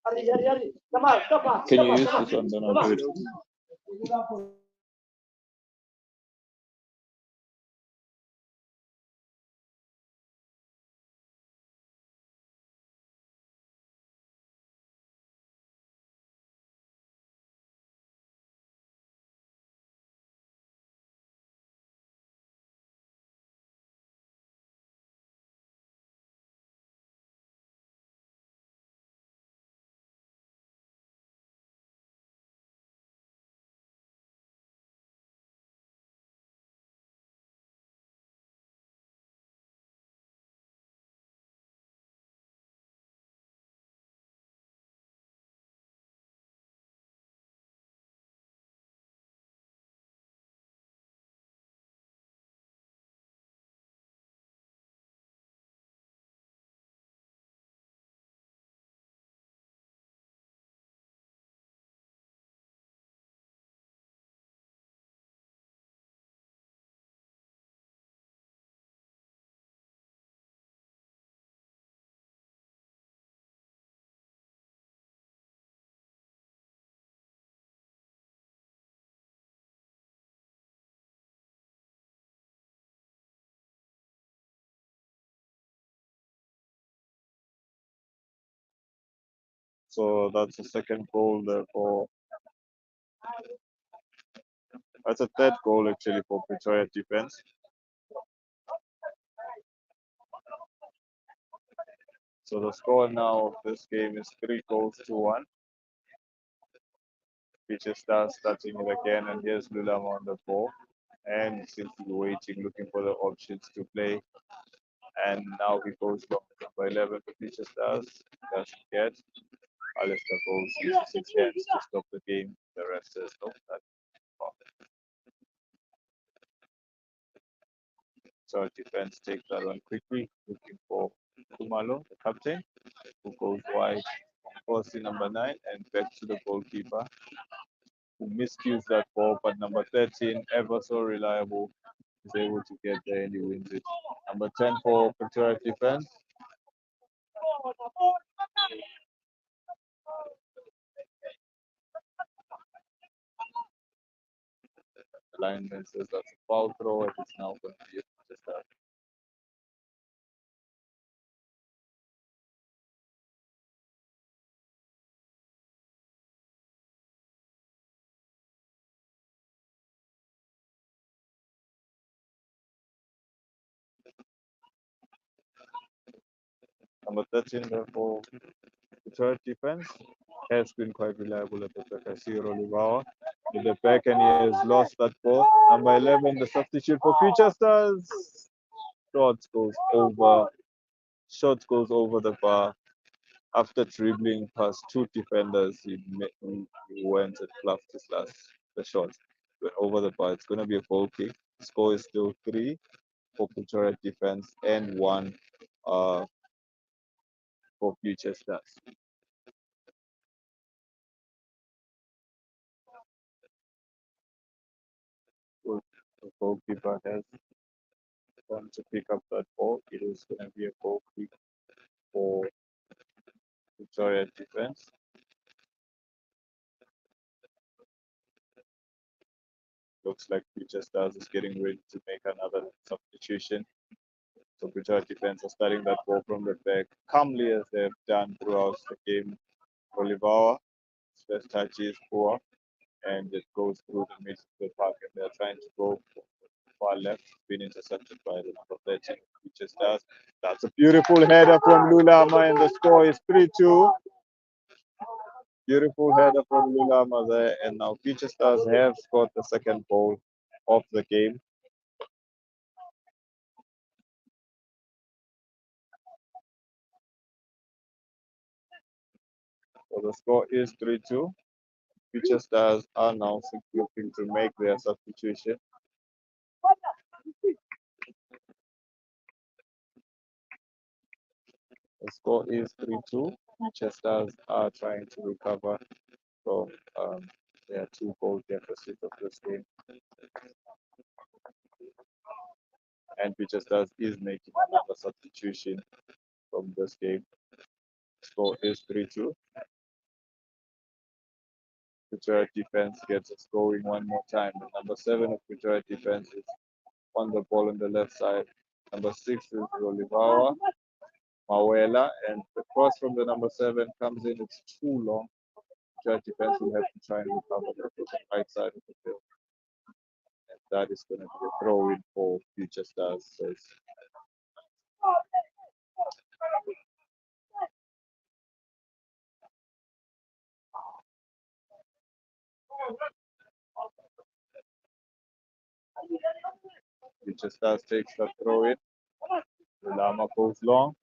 Can you use this one? Then I'll do it. So that's the second goal there for. That's a third goal actually for Pretoria Defence. So the score now of this game is 3 goals to 1. Feature Stars starting it again, and here's Lulama on the ball. And seems to be waiting, looking for the options to play. And now he goes long. Number 11 for Feature Stars. Doesn't get. Alistair goes, uses his hands to stop the game. The rest says no. That's foul. So defense takes that one quickly, looking for Kumalo, the captain, who goes wide, forcing number 9 and back to the goalkeeper, who miscues that ball, but number 13, ever so reliable, is able to get there and he wins it. Number 10 for Pretoria Defence. The lineman says that's a foul throw, and it's now going to be just that. Number 13 there for Pretoria Defence has been quite reliable at the back. I see Rolivawa in the back and he has lost that ball. Number 11, the substitute for Future Stars. Shots goes over the bar. After dribbling past 2 defenders, he went and fluffed the shot. Went over the bar. It's going to be a goal kick. The score is still 3 for Pretoria Defence and 1 for Future Stars. The goalkeeper has gone to pick up that ball. It is going to be a goal kick for Pretoria Defence. Looks like Future Stars is getting ready to make another substitution. So Pretoria Defence are starting that ball from the back, calmly as they've done throughout the game. Olivawa, first touch is poor, and it goes through the middle of the park, and they're trying to go far left, been intercepted by the number 13, Future Stars. That's a beautiful header from Lulama, and the score is 3-2. Beautiful header from Lulama there, and now Future Stars have scored the second goal of the game. So the score is 3-2. Future Stars are now looking to make their substitution. The score is 3-2. Future Stars are trying to recover from their 2-goal deficit of this game. And Future Stars is making another substitution from this game. Score is 3-2. Pretoria Defence gets us going one more time. The number 7 of Pretoria Defence is on the ball on the left side. Number 6 is Olivawa Mawela, and the cross from the number 7 comes in. It's too long. Pretoria Defence will have to try and recover that on the right side of the field. And that is going to be a throw in for Future Stars. So Future Stars takes the throw in. The Lama goes long.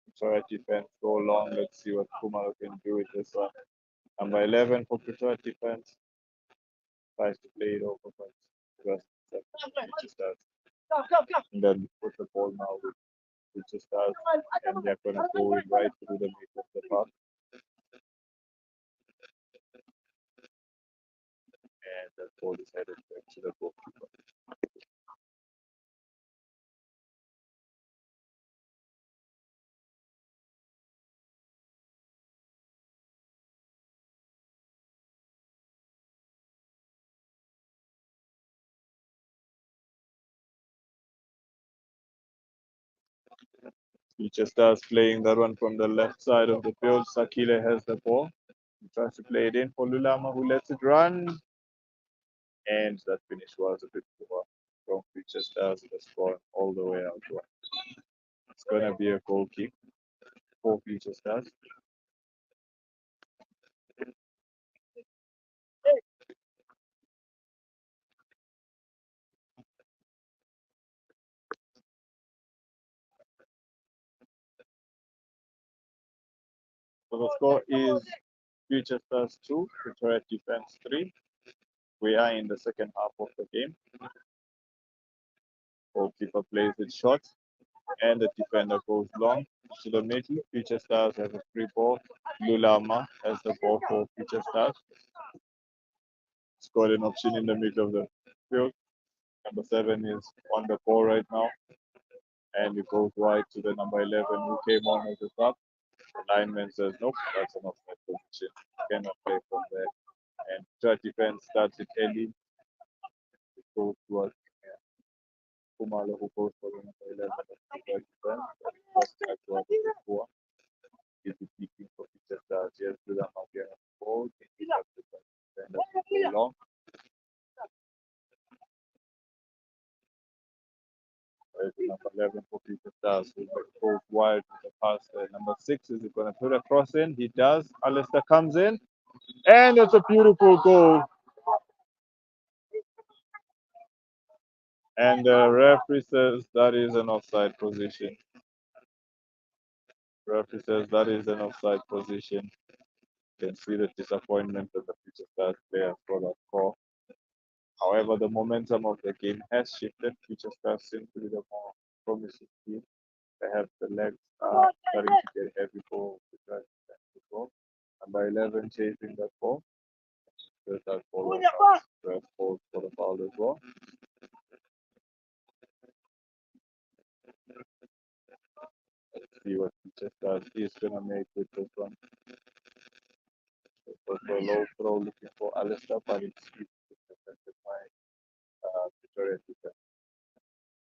Pretoria Defence go long. Let's see what Kumalo can do with this one. Number 11 for Pretoria Defence tries to play it over, but just Future Stars. And then put the ball now with Future Stars, and they're going to go in right through the middle of the park. And the ball is headed back to the goalkeeper. Future Stars playing that one from the left side of the field. Sakile has the ball. He tries to play it in for Lulama, who lets it run. And that finish was a bit poor from Future Stars. The score all the way out. It's going to be a goal kick for Future Stars. So the score is Future Stars 2, Pretoria Defence 3. We are in the second half of the game. Goalkeeper plays it short, and the defender goes long to the middle. Future Stars have a free ball. Lulama has the ball for Future Stars. Scored an option in the middle of the field. Number 7 is on the ball right now, and it goes wide to the number 11 who came on as a sub. The lineman says, nope, that's an offside position. Cannot play from there. And third defense starts it early. It goes towards Kumalo, who goes for the number 11 of the third defense. And it goes back towards the 4. He's kicking for Future Stars. Yes, to the again on the ball. He has the defender to go long. Number 11 for Future Stars, who goes wide with the pass there. Number 6 is going to put a cross in. He does. Alistair comes in, and it's a beautiful goal. And the referee says that is an offside position. Referee says that is an offside position. You can see the disappointment of the Future Stars players for that call. However, the momentum of the game has shifted. Future Stars seem to be the more promising team. They have the legs starting to get heavy for the ball. Number 11 chasing that ball. There's that ball on ref calls for the foul as well. Let's see what Future Stars is gonna make with this one. It was a low throw looking for Alistair, but it's defended by Pretoria Defence.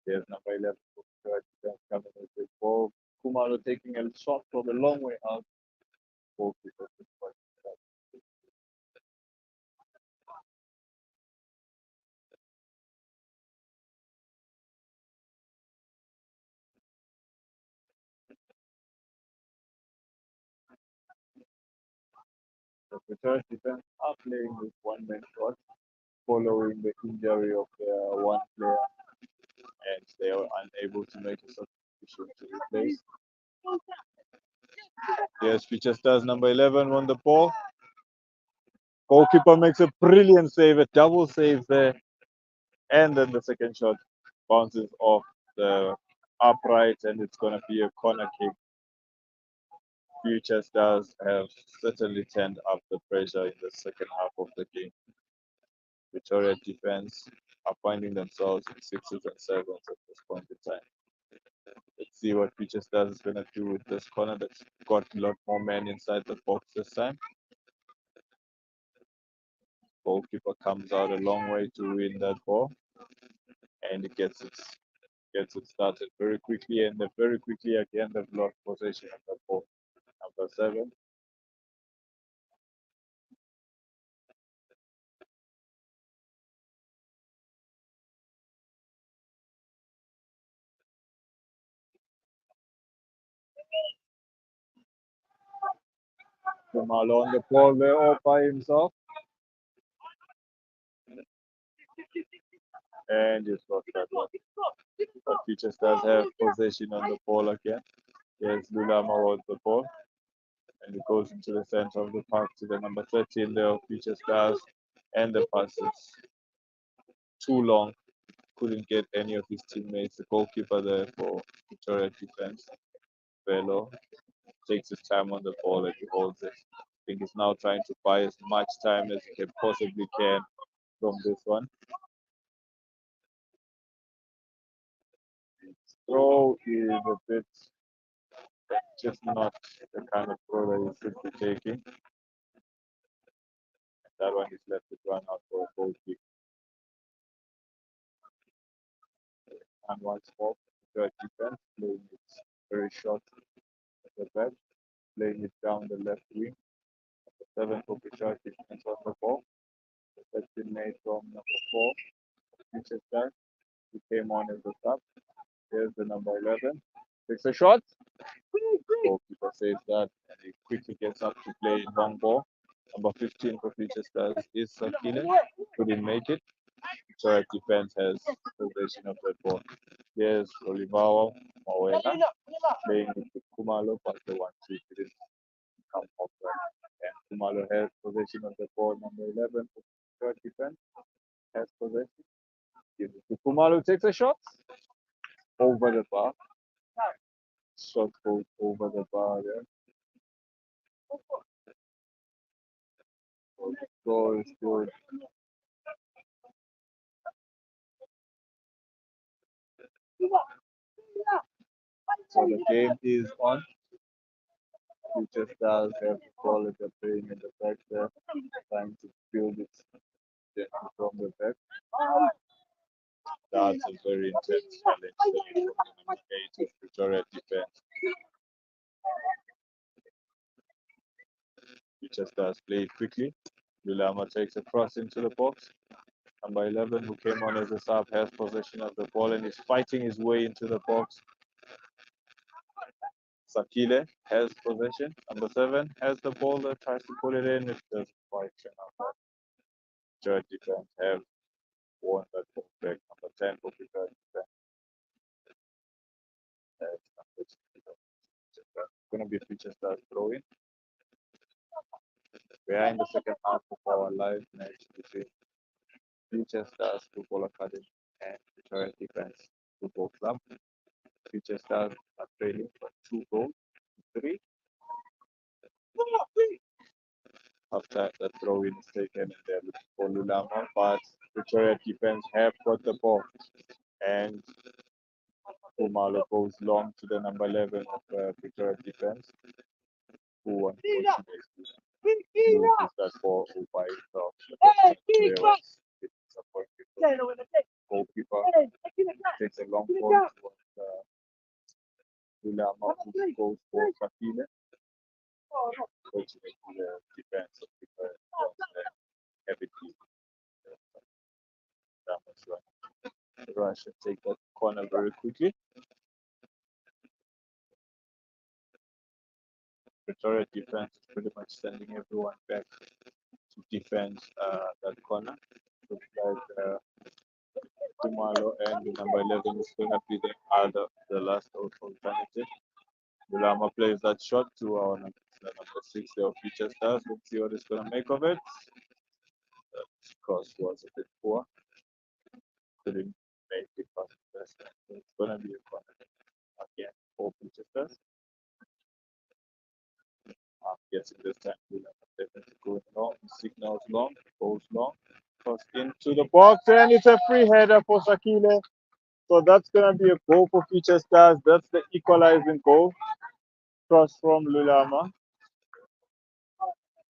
There's number 11 for Pretoria Defence coming with this ball. Kumalo taking a shot from a long way out. Goalkeeper. The Pretoria Defence are playing with one-man shot following the injury of their one player, and they are unable to make a substitution to replace. Yes, Future Stars number 11 won the ball. Goalkeeper makes a brilliant save, a double save there. And then the second shot bounces off the upright, and it's going to be a corner kick. Future Stars have certainly turned up the pressure in the second half of the game. Pretoria Defence are finding themselves in 6s and 7s at this point in time. Let's see what Future Stars is going to do with this corner that's got a lot more men inside the box this time. Goalkeeper comes out a long way to win that ball, and it gets it started very quickly, and very quickly again they've lost possession of that ball. Number 7. Kumalo on the ball there all by himself. And just lost that one. But Future Stars have possession on the ball again. Here's Lulama with the ball. And it goes into the center of the park to the number 13 there of Future Stars. And the pass is too long. Couldn't get any of his teammates. The goalkeeper there for Pretoria Defence, Velo, takes his time on the ball and he holds it. I think he's now trying to buy as much time as he can possibly can from this one. His throw is a bit just not the kind of throw that you should be taking. And that one is left to run out for a goal kick. And once more, third defense playing it very short at the back, playing it down the left wing. The 7 for Pretoria Defence on the ball. That's been made from number 4, Future Stars. He came on as a sub. Here's the number 11. Takes a shot. Goalkeeper saves that, and he quickly gets up to play long ball. Number 15 for Future Stars is Sakile. Couldn't make it. Pretoria Defence has possession of that ball. Here's Olivawa Mawela playing with Kumalo, but the 1-2 didn't come off right. And Kumalo has possession of the ball. Number 11 for Pretoria Defence has possession. Gives it to Kumalo, takes a shot over the bar. Shot goes over the bar there. So the score is good. So the game is on. Future Stars have the ball at the playing in the back there, trying to build it from the back. That's a very intense challenge coming from the number 8 of Pretoria Defence. Future Stars play it quickly. Lulama takes a cross into the box. Number 11, who came on as a sub, has possession of the ball and is fighting his way into the box. Sakile has possession. Number 7 has the ball that tries to pull it in. It doesn't quite turn out. Pretoria Defence have won that ball back. Number 10 for Pretoria Defence. It's going to be Future Stars throwing. We are in the second half of our live match between Future Stars Football Academy and Pretoria Defence Football Club. Future Stars are trailing for 2 goals to 3. After the throw-in is taken and they're looking for Lulama, but Pretoria Defence have got the ball. And Kumalo goes long to the number 11 of Pretoria Defence, who unfortunately loses that ball by himself. It's disappointing. Goalkeeper takes a long ball towards Lulama, who goes for Sakile. Fortunately, the defense of Pretoria have it easy. Rush and take that corner very quickly. Pretoria Defence is pretty much sending everyone back to defend that corner. Looks like Kumalo and the number 11 is going to be the last alternative. Bulama plays that shot to our number 6 of Future Stars. Let's see what he's going to make of it. That cross was a bit poor. Couldn't make it past the best. So it's going to be a corner again for Future Stars. I'm guessing this time Bulama definitely going long. Signals long, goes long. Cross into the box, and it's a free header for Sakile. So that's gonna be a goal for Future Stars. That's the equalizing goal. Cross from Lulama.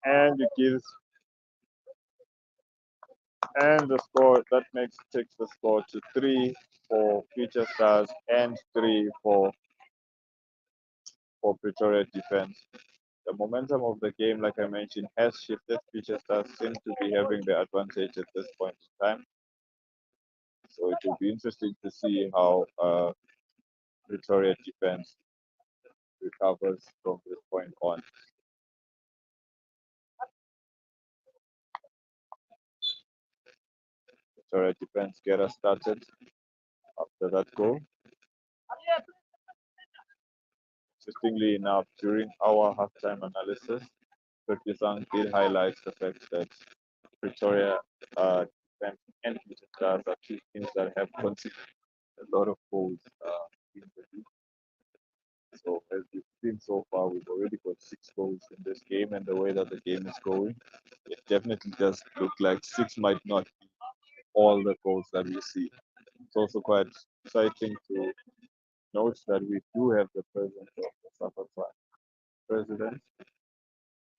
And it gives and the score that takes the score to 3 for Future Stars and 3 for Pretoria Defence. The momentum of the game, like I mentioned, has shifted. Future Stars seem to be having the advantage at this point in time. So it will be interesting to see how Pretoria Defence recovers from this point on. Pretoria Defence get us started after that goal. Interestingly enough, during our halftime analysis, Kurtisang did highlight the fact that Pretoria Defence and Future Stars are two teams that have conceded a lot of goals in the league. So as we've seen so far, we've already got 6 goals in this game, and the way that the game is going, it definitely does look like 6 might not be all the goals that we see. It's also quite exciting to note that we do have the presence of the Thaba Tshwane president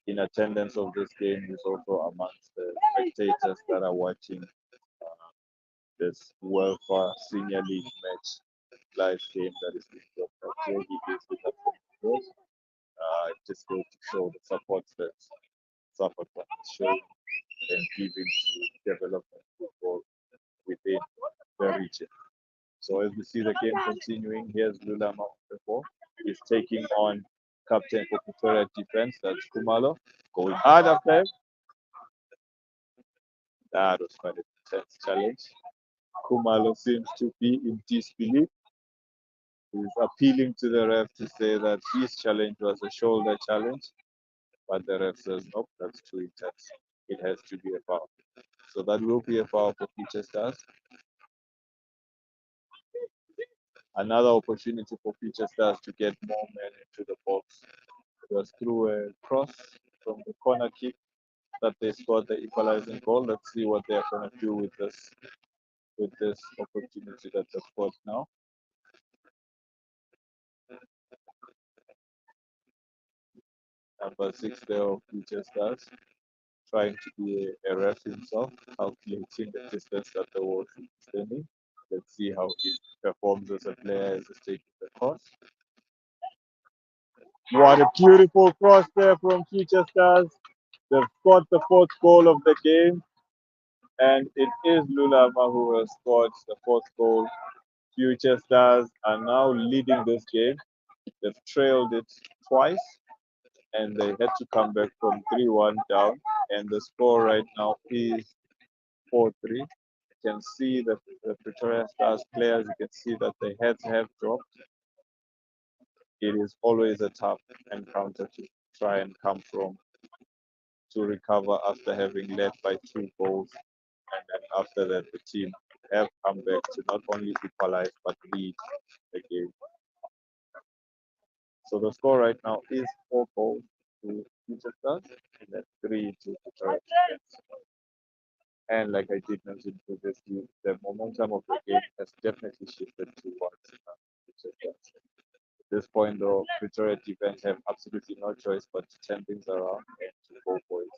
in attendance of this game. Is also amongst the spectators that are watching this UEFA Senior League match live game that is being broadcast. Here he is with us. Just going to show the support that Thaba Tshwane is showing and giving to development football within the region. So as we see the game continuing, here's Lulama before. He's taking on captain for Pretoria Defence, that's Kumalo, going hard after him. That was quite an intense challenge. Kumalo seems to be in disbelief. He's appealing to the ref to say that his challenge was a shoulder challenge, but the ref says nope, that's too intense. It has to be a foul. So that will be a foul for Future Stars. Another opportunity for Future Stars to get more men into the box. It was through a cross from the corner kick that they scored the equalizing goal. Let's see what they're going to do with this opportunity that they've got now. Number 6 there of Future Stars, trying to be a ref himself, calculating the distance that the ball should be standing. Let's see how he performs as a player as he's taking the cross. What a beautiful cross there from Future Stars. They've scored the 4th goal of the game, and it is Lulama who has scored the 4th goal. Future Stars are now leading this game. They've trailed it twice, and they had to come back from 3-1 down, and the score right now is 4-3. You can see the Pretoria Stars players, you can see that their heads have dropped. It is always a tough encounter to try and come from, to recover after having led by 2 goals, and then after that the team have come back to not only equalize but lead the game. So the score right now is 4 goals to Future Stars and then 3 to Pretoria Defence. And like I did mention previously, the momentum of the game has definitely shifted towards Future Stars. At this point, though, Pretoria Defence have absolutely no choice but to turn things around and to go for it.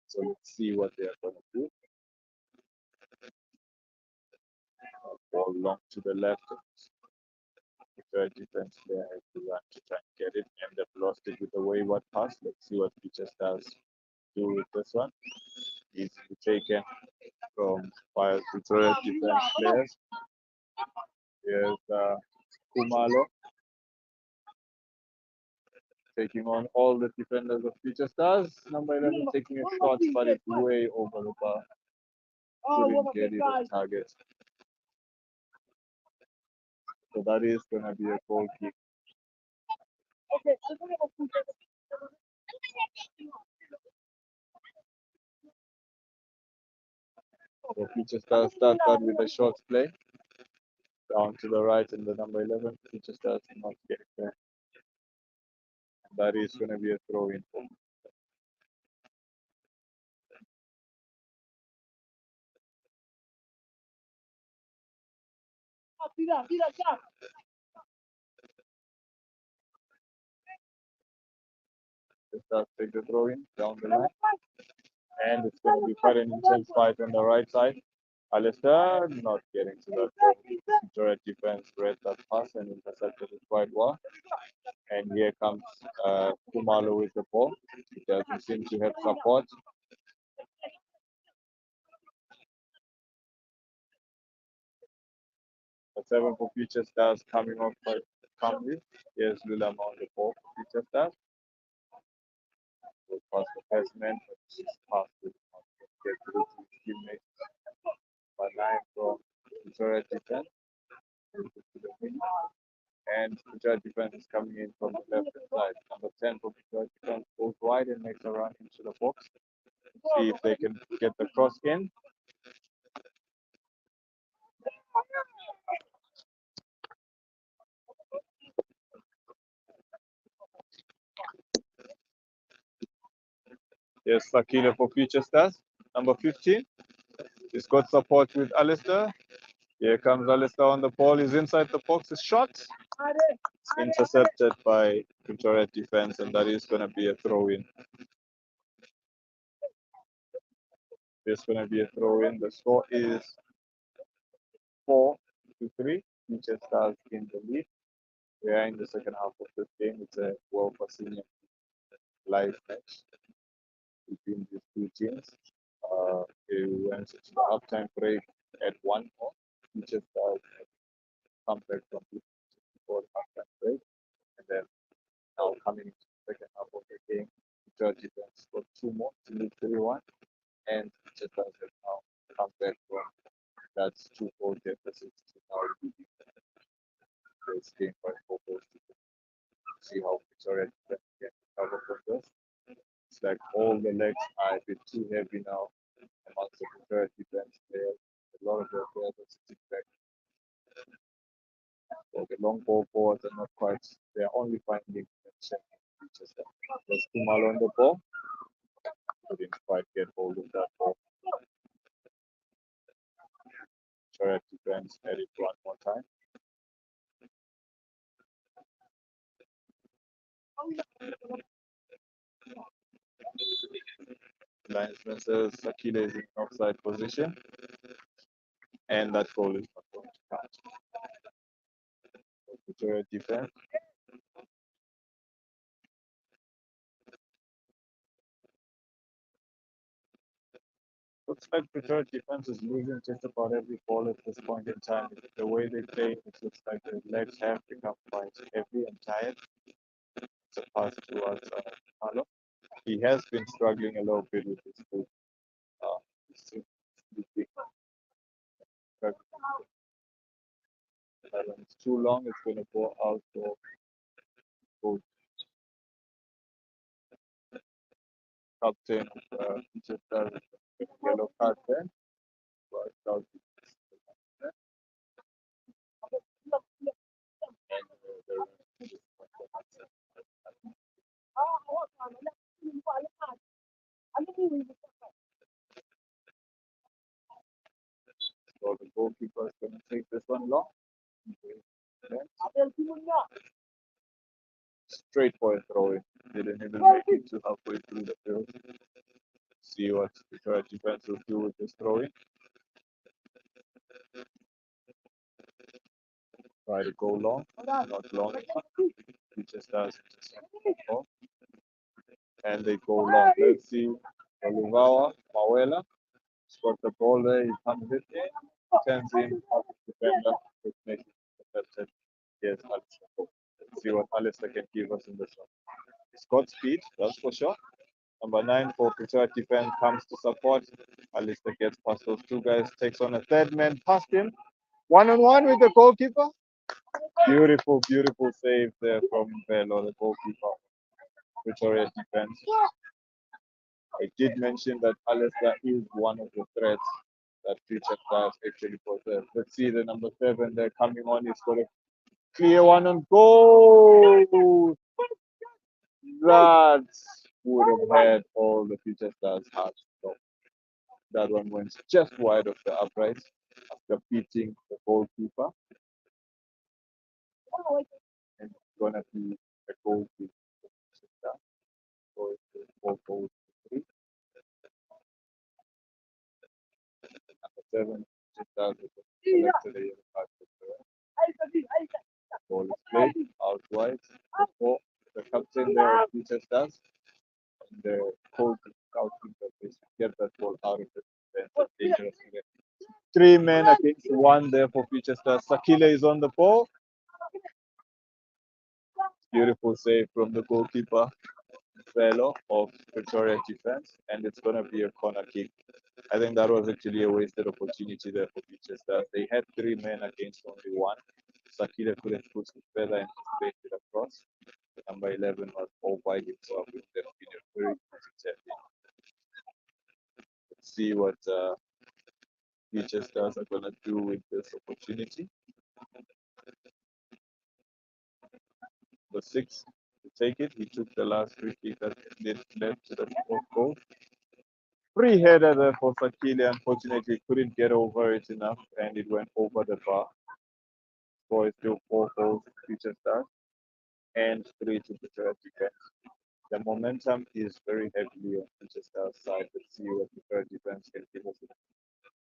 So let's see what they are going to do. Ball long to the left. Pretoria Defence player has to run to try and get it, and they've lost it with a wayward pass. Let's see what Future Stars do with this one. Easily taken from Pretoria Defence players. Here's Kumalo taking on all the defenders of Future Stars. Number 11 taking a shot, but it's way over the bar. Couldn't get it on target. So that is going to be a goal kick. So Future Stars start that with a short play. Down to the right in the number 11. Future Stars not getting there. And that is going to be a throw in for. The Stars take the throw in down the line. And it's going to be quite an intense fight on the right side. Alistair not getting to that ball. Pretoria defense read that pass and intercepted it quite well. And here comes Kumalo with the ball. He doesn't seem to have support. A 7 for Future Stars coming off quite calmly. Here's Lulama on the ball for Future Stars. We'll pass the first man, but she's passed it. Get through to his teammates. By 9 from Pretoria defense. To the wing. And Pretoria defense is coming in from the left hand side. Number 10 for Pretoria defense goes wide and makes a run into the box. See if they can get the cross in. Yes, Sakila for Future Stars. Number 15. He's got support with Alistair. Here comes Alistair on the ball. He's inside the box. His shot intercepted by Pretoria defense, and that is going to be a throw in. There's going to be a throw in. The score is 4-3. Future Stars in the lead. We are in the second half of this game. It's a World Cup Senior live match between these two teams. We went to the halftime break at 1-0. Future Stars come back from before the halftime break, and then now coming into the second half of the game, Pretoria defense got 2 more to lead 3-1, and Future Stars have now come back from that 2-4 deficit to now leading this game by 4 goals to see how Pretoria defense can recover from this. It's like all the legs are a bit too heavy now amongst the Pretoria defense players. A lot of their players are sitting back. So the long ball forwards are not quite, they're only finding connection. There's Kumalo on the ball. Didn't quite get hold of that ball. Pretoria defense had it one more time. Linesman says Sakila is in offside position, and that goal is not going to count. Pretoria defense. Looks like Pretoria defense is losing just about every ball at this point in time. The way they play, it looks like their legs have become quite heavy and tired. It's a pass towards Kumalo. He has been struggling a little bit with his foot. When it's too long, it's going to go out for both captain just yellow card there. But out so the goalkeeper is going to take this one long. Straight for a throw in. Didn't even make it to halfway through the field. See what the defense will do with this throw in. Try to go long, not long enough. He just does it. And they go long. Let's see. Oluvawa, Mawela, got the ball there. He comes it, turns in, up the defender, which makes it intercepted. Yes, Alistair. Let's see what Alistair can give us in this one. He's got speed, that's for sure. Number 9 for Pretoria defense comes to support. Alistair gets past those two guys, takes on a third man, past him. 1-on-1 with the goalkeeper. Beautiful, beautiful save there from Velo, the goalkeeper. Pretoria defense. I did mention that Alistair is one of the threats that Future Stars actually possess. Let's see the number 7 there coming on. He's got a clear one on goal. That would have had all the Future Stars hearts. So that one went just wide of the upright after beating the goalkeeper. And it's gonna be a goal kick. So it's 4 goals to 3. Number 7, just does it. Collected a yellow card for the ball is played out wide. For the captain there, Peter does, and the coach is scouting that they should get that ball out of the defense. It's dangerous to get 3 men against 1 there for Future Stars. Sakila is on the ball. Beautiful save from the goalkeeper, fellow of Pretoria Defence, and it's going to be a corner kick. I think that was actually a wasted opportunity there for Future Stars. They had 3 men against only 1. Sakila couldn't push it further and played it across. Number 11 was all by himself with the very easy. Let's see what Future Stars are going to do with this opportunity. The 6 to take it. He took the last free kick that led to the fourth goal. Free header there for Sakili. Unfortunately, couldn't get over it enough, and it went over the bar. Score is still 4 goals to Future Stars and 3 to Pretoria Defence. The momentum is very heavily on Future Stars' side. Let's see what Pretoria Defence can give us.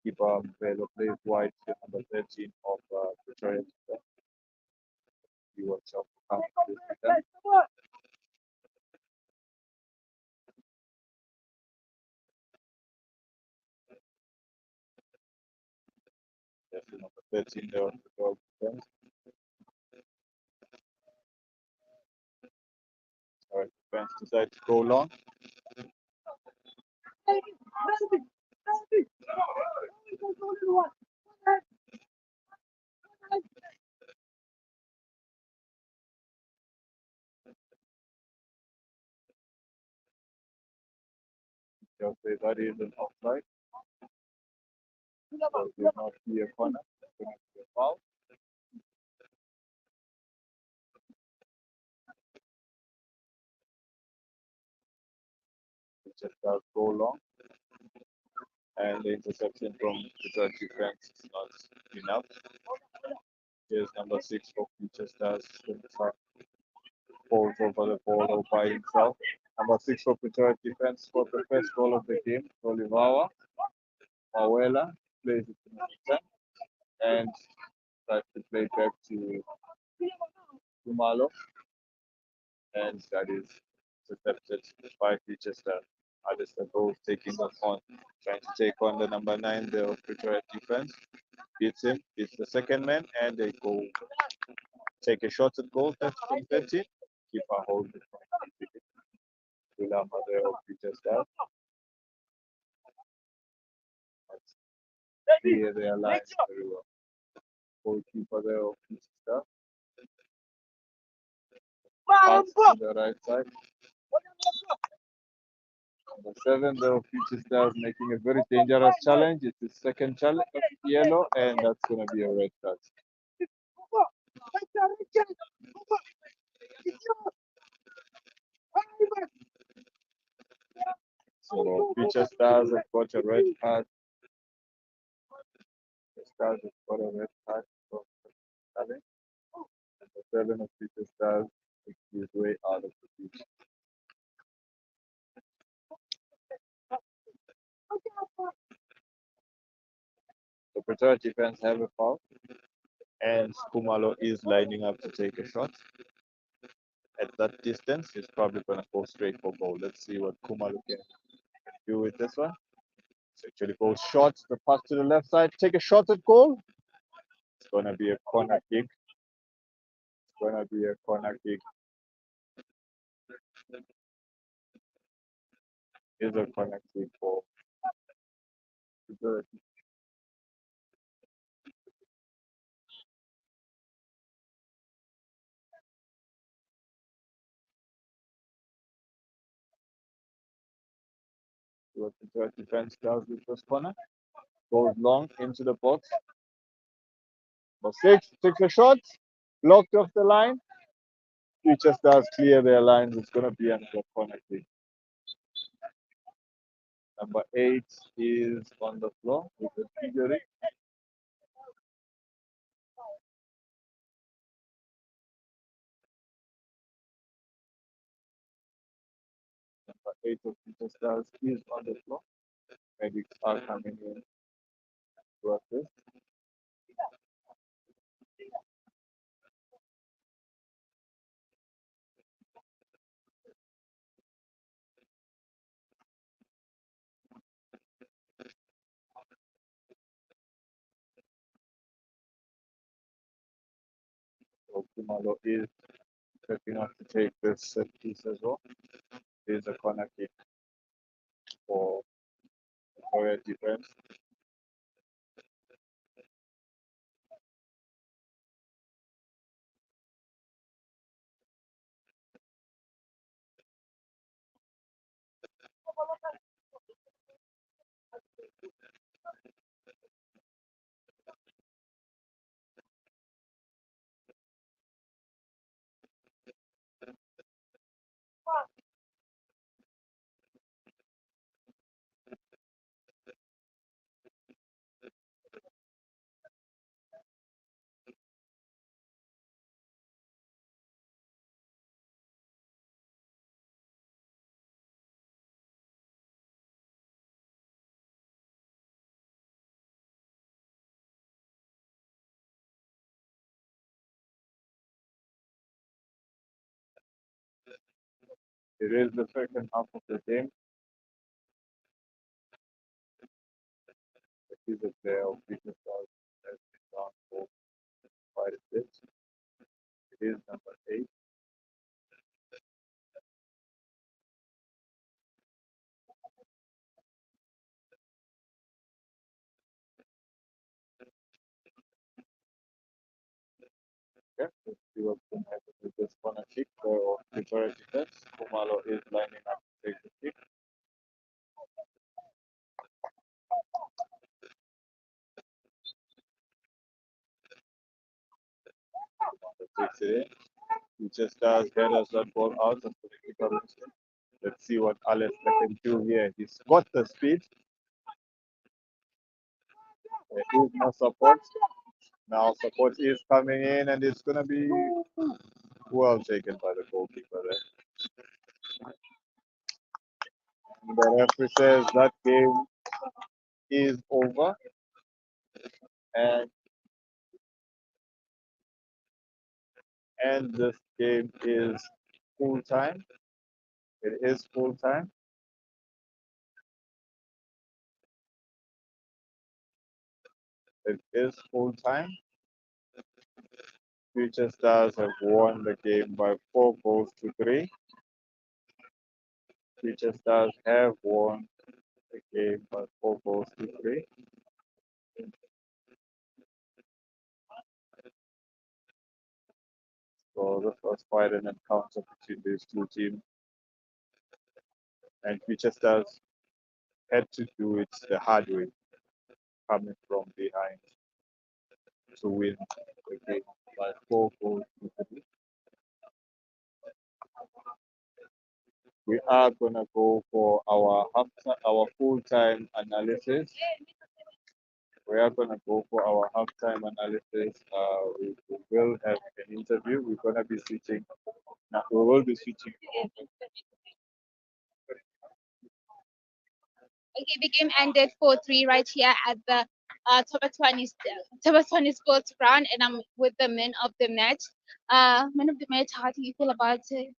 Keeper Velo plays wide to number 13 of Pretoria Defence. See what's up to come with them. That's the number 13 there of Pretoria Defence. All right, defense decide to go long. They'll say that is an offside. So it will not be a corner. It's going to be a foul. It just does go long. And the interception from the defense is not enough. Here's number 6 for Future Stars. Falls over the ball all by himself. Number 6 for Pretoria Defence scored the first goal of the game. Olivawa Mawela plays it to number 10 and tries to play back to Kumalo. And that is intercepted by Future Stars. Alistair Gold taking us on, trying to take on the number 9 there of Pretoria Defence. Beats him, beats the second man, and they go take a shot at goal. That's from 13. Keeper holds it from Wilama there of Future Stars. Clear their lines very well. Goalkeeper there of Future Stars. Pass to the right side. Number 7 there of Future Stars making a very dangerous challenge. It's his second challenge, yellow, and that's going to be a red card. So Future Stars have got a red card. The Stars have got a red card for challenge. Number 7 of Future Stars makes his way out of the pitch. The Pretoria Defence have a foul, and Kumalo is lining up to take a shot. At that distance, he's probably going to go straight for goal. Let's see what Kumalo can do with this one. So actually goes short, the pass to the left side, take a shot at goal. It's going to be a corner kick. It's going to be a corner kick. Is a corner kick for Pretoria. What the defense does with this corner. Goes long into the box. Number 6 takes a shot. Blocked off the line. Future Stars clear their lines. It's going to be another corner kick. Number 8 is on the floor with an injury. 8 of Future Stars is on the floor. Medics are coming in to assist. So Kumalo is stepping up to take this set piece as well. There's a corner kick for Pretoria Defence. It is the second half of the game. The physical player of Future Stars has been down for quite a bit. It is number 8. Okay, let's see what's going to happen with this corner kick of Pretoria Defence. Kumalo is lining up to take the kick. Takes it in. He just does headers that ball out of the keeper. Let's see what Alex can do here. He's got the speed. There is no support. Now support is coming in and it's going to be well taken by the goalkeeper there. And the referee says that game is over. And this game is full time. It is full time. It is full time. Future Stars have won the game by 4 goals to 3. Future Stars have won the game by 4 goals to 3. So this was quite an encounter between these two teams. And Future Stars had to do it the hard way, coming from behind to win the game by 4 goals to 3. We are gonna go for our full-time analysis. We are gonna go for our halftime analysis. We will have an interview. We're gonna be switching. Now we will be switching. Okay, the game ended 4-3 right here at the Thaba Tshwane Sports Ground, and I'm with the men of the match. Men of the match, how do you feel about it?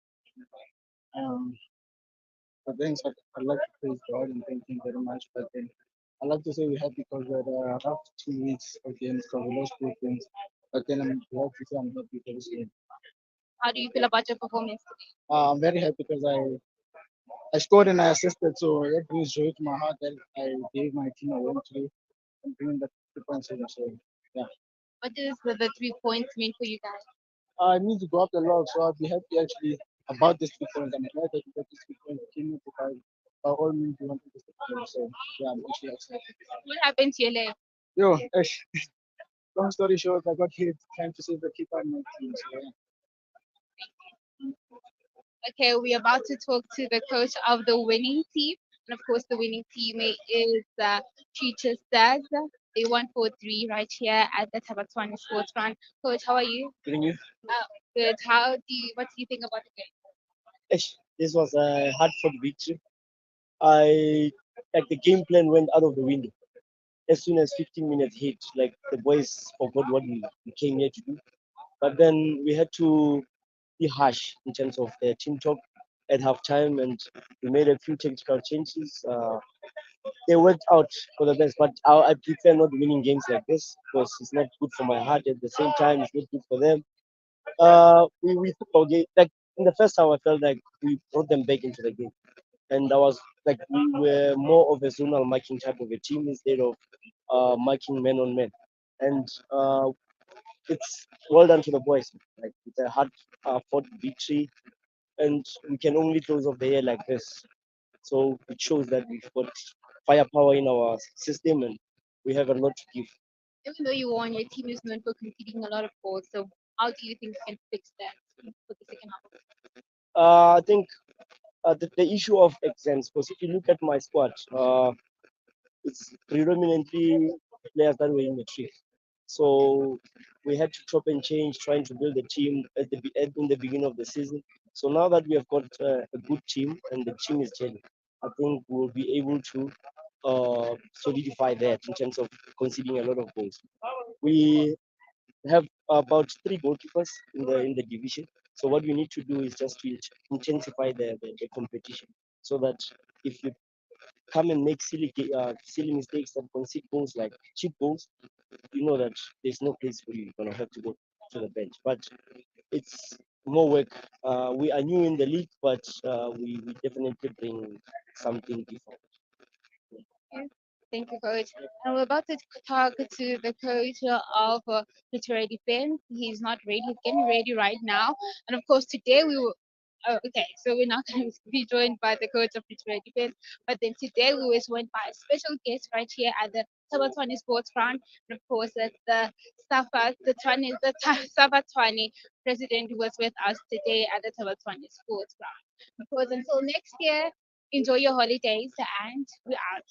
But then I'd like to praise God and thank Him very much. But then I'd like to say we're happy because we had a rough 2 weeks of games, so we lost 2 games. But then I'm glad to say I'm happy for this game. How do you feel about your performance today? I'm very happy because I scored and I assisted, so it brings joy to my heart that I gave my team a win today and bringing the 3 points home. So yeah, What does the 3 points mean for you guys? I need to go up the log, so I'll be happy actually about this 3 points. I'm glad that we got this 3 points. We came here to fight. By all means, we wanted this 3 points. So yeah, I'm actually excited. What happened to your leg? Yo, Ash, long story short, I got hit trying to save the keeper in my team. So yeah. Okay, we're about to talk to the coach of the winning team. And of course, the winning team is Future Stars. They won 4-3 right here at the Thaba Tshwane Sports Ground. Coach, how are you? Getting you? Good. What do you think about the game? Ash, this was a hard fought victory. I like the game plan went out of the window as soon as 15 minutes hit. Like the boys forgot what we came here to do. But then we had to be harsh in terms of the team talk at halftime, and we made a few tactical changes. They worked out for the best, but I prefer not winning games like this because it's not good for my heart. At the same time, it's not good for them. We took our game like in the first half. I felt like we brought them back into the game, and I was like we were more of a zonal marking type of a team instead of marking man on man, and it's well done to the boys. Like it's a hard fought victory, and we can only close off the year like this. So it shows that we've got firepower in our system, and we have a lot to give. Even though you won, your team is known for conceding a lot of goals. So how do you think you can fix that for the second half? I think the issue of exams, because if you look at my squad, it's predominantly players that were in matric. So we had to chop and change, trying to build a team in the beginning of the season. So now that we have got a good team and the team is gelling, I think we'll be able to solidify that in terms of conceding a lot of goals. We have about three goalkeepers in the division. So what we need to do is just to intensify the competition, so that if you come and make silly mistakes and concede goals like cheap goals, you know that there's no place for you. You're gonna have to go to the bench. But it's more work. We are new in the league, but we definitely bring something different. Yes. Thank you, coach. And we're about to talk to the coach of Pretoria Defence. He's not ready. He's getting ready right now. And of course, today we will. Oh, okay, so we're not going to be joined by the coach of Pretoria Defence, but then today we were joined by a special guest right here at the Thaba Tshwane Sports Ground, and of course that's the Thaba Tshwane president who was with us today at the Thaba Tshwane Sports Ground. Of course, until next year, enjoy your holidays and we're out.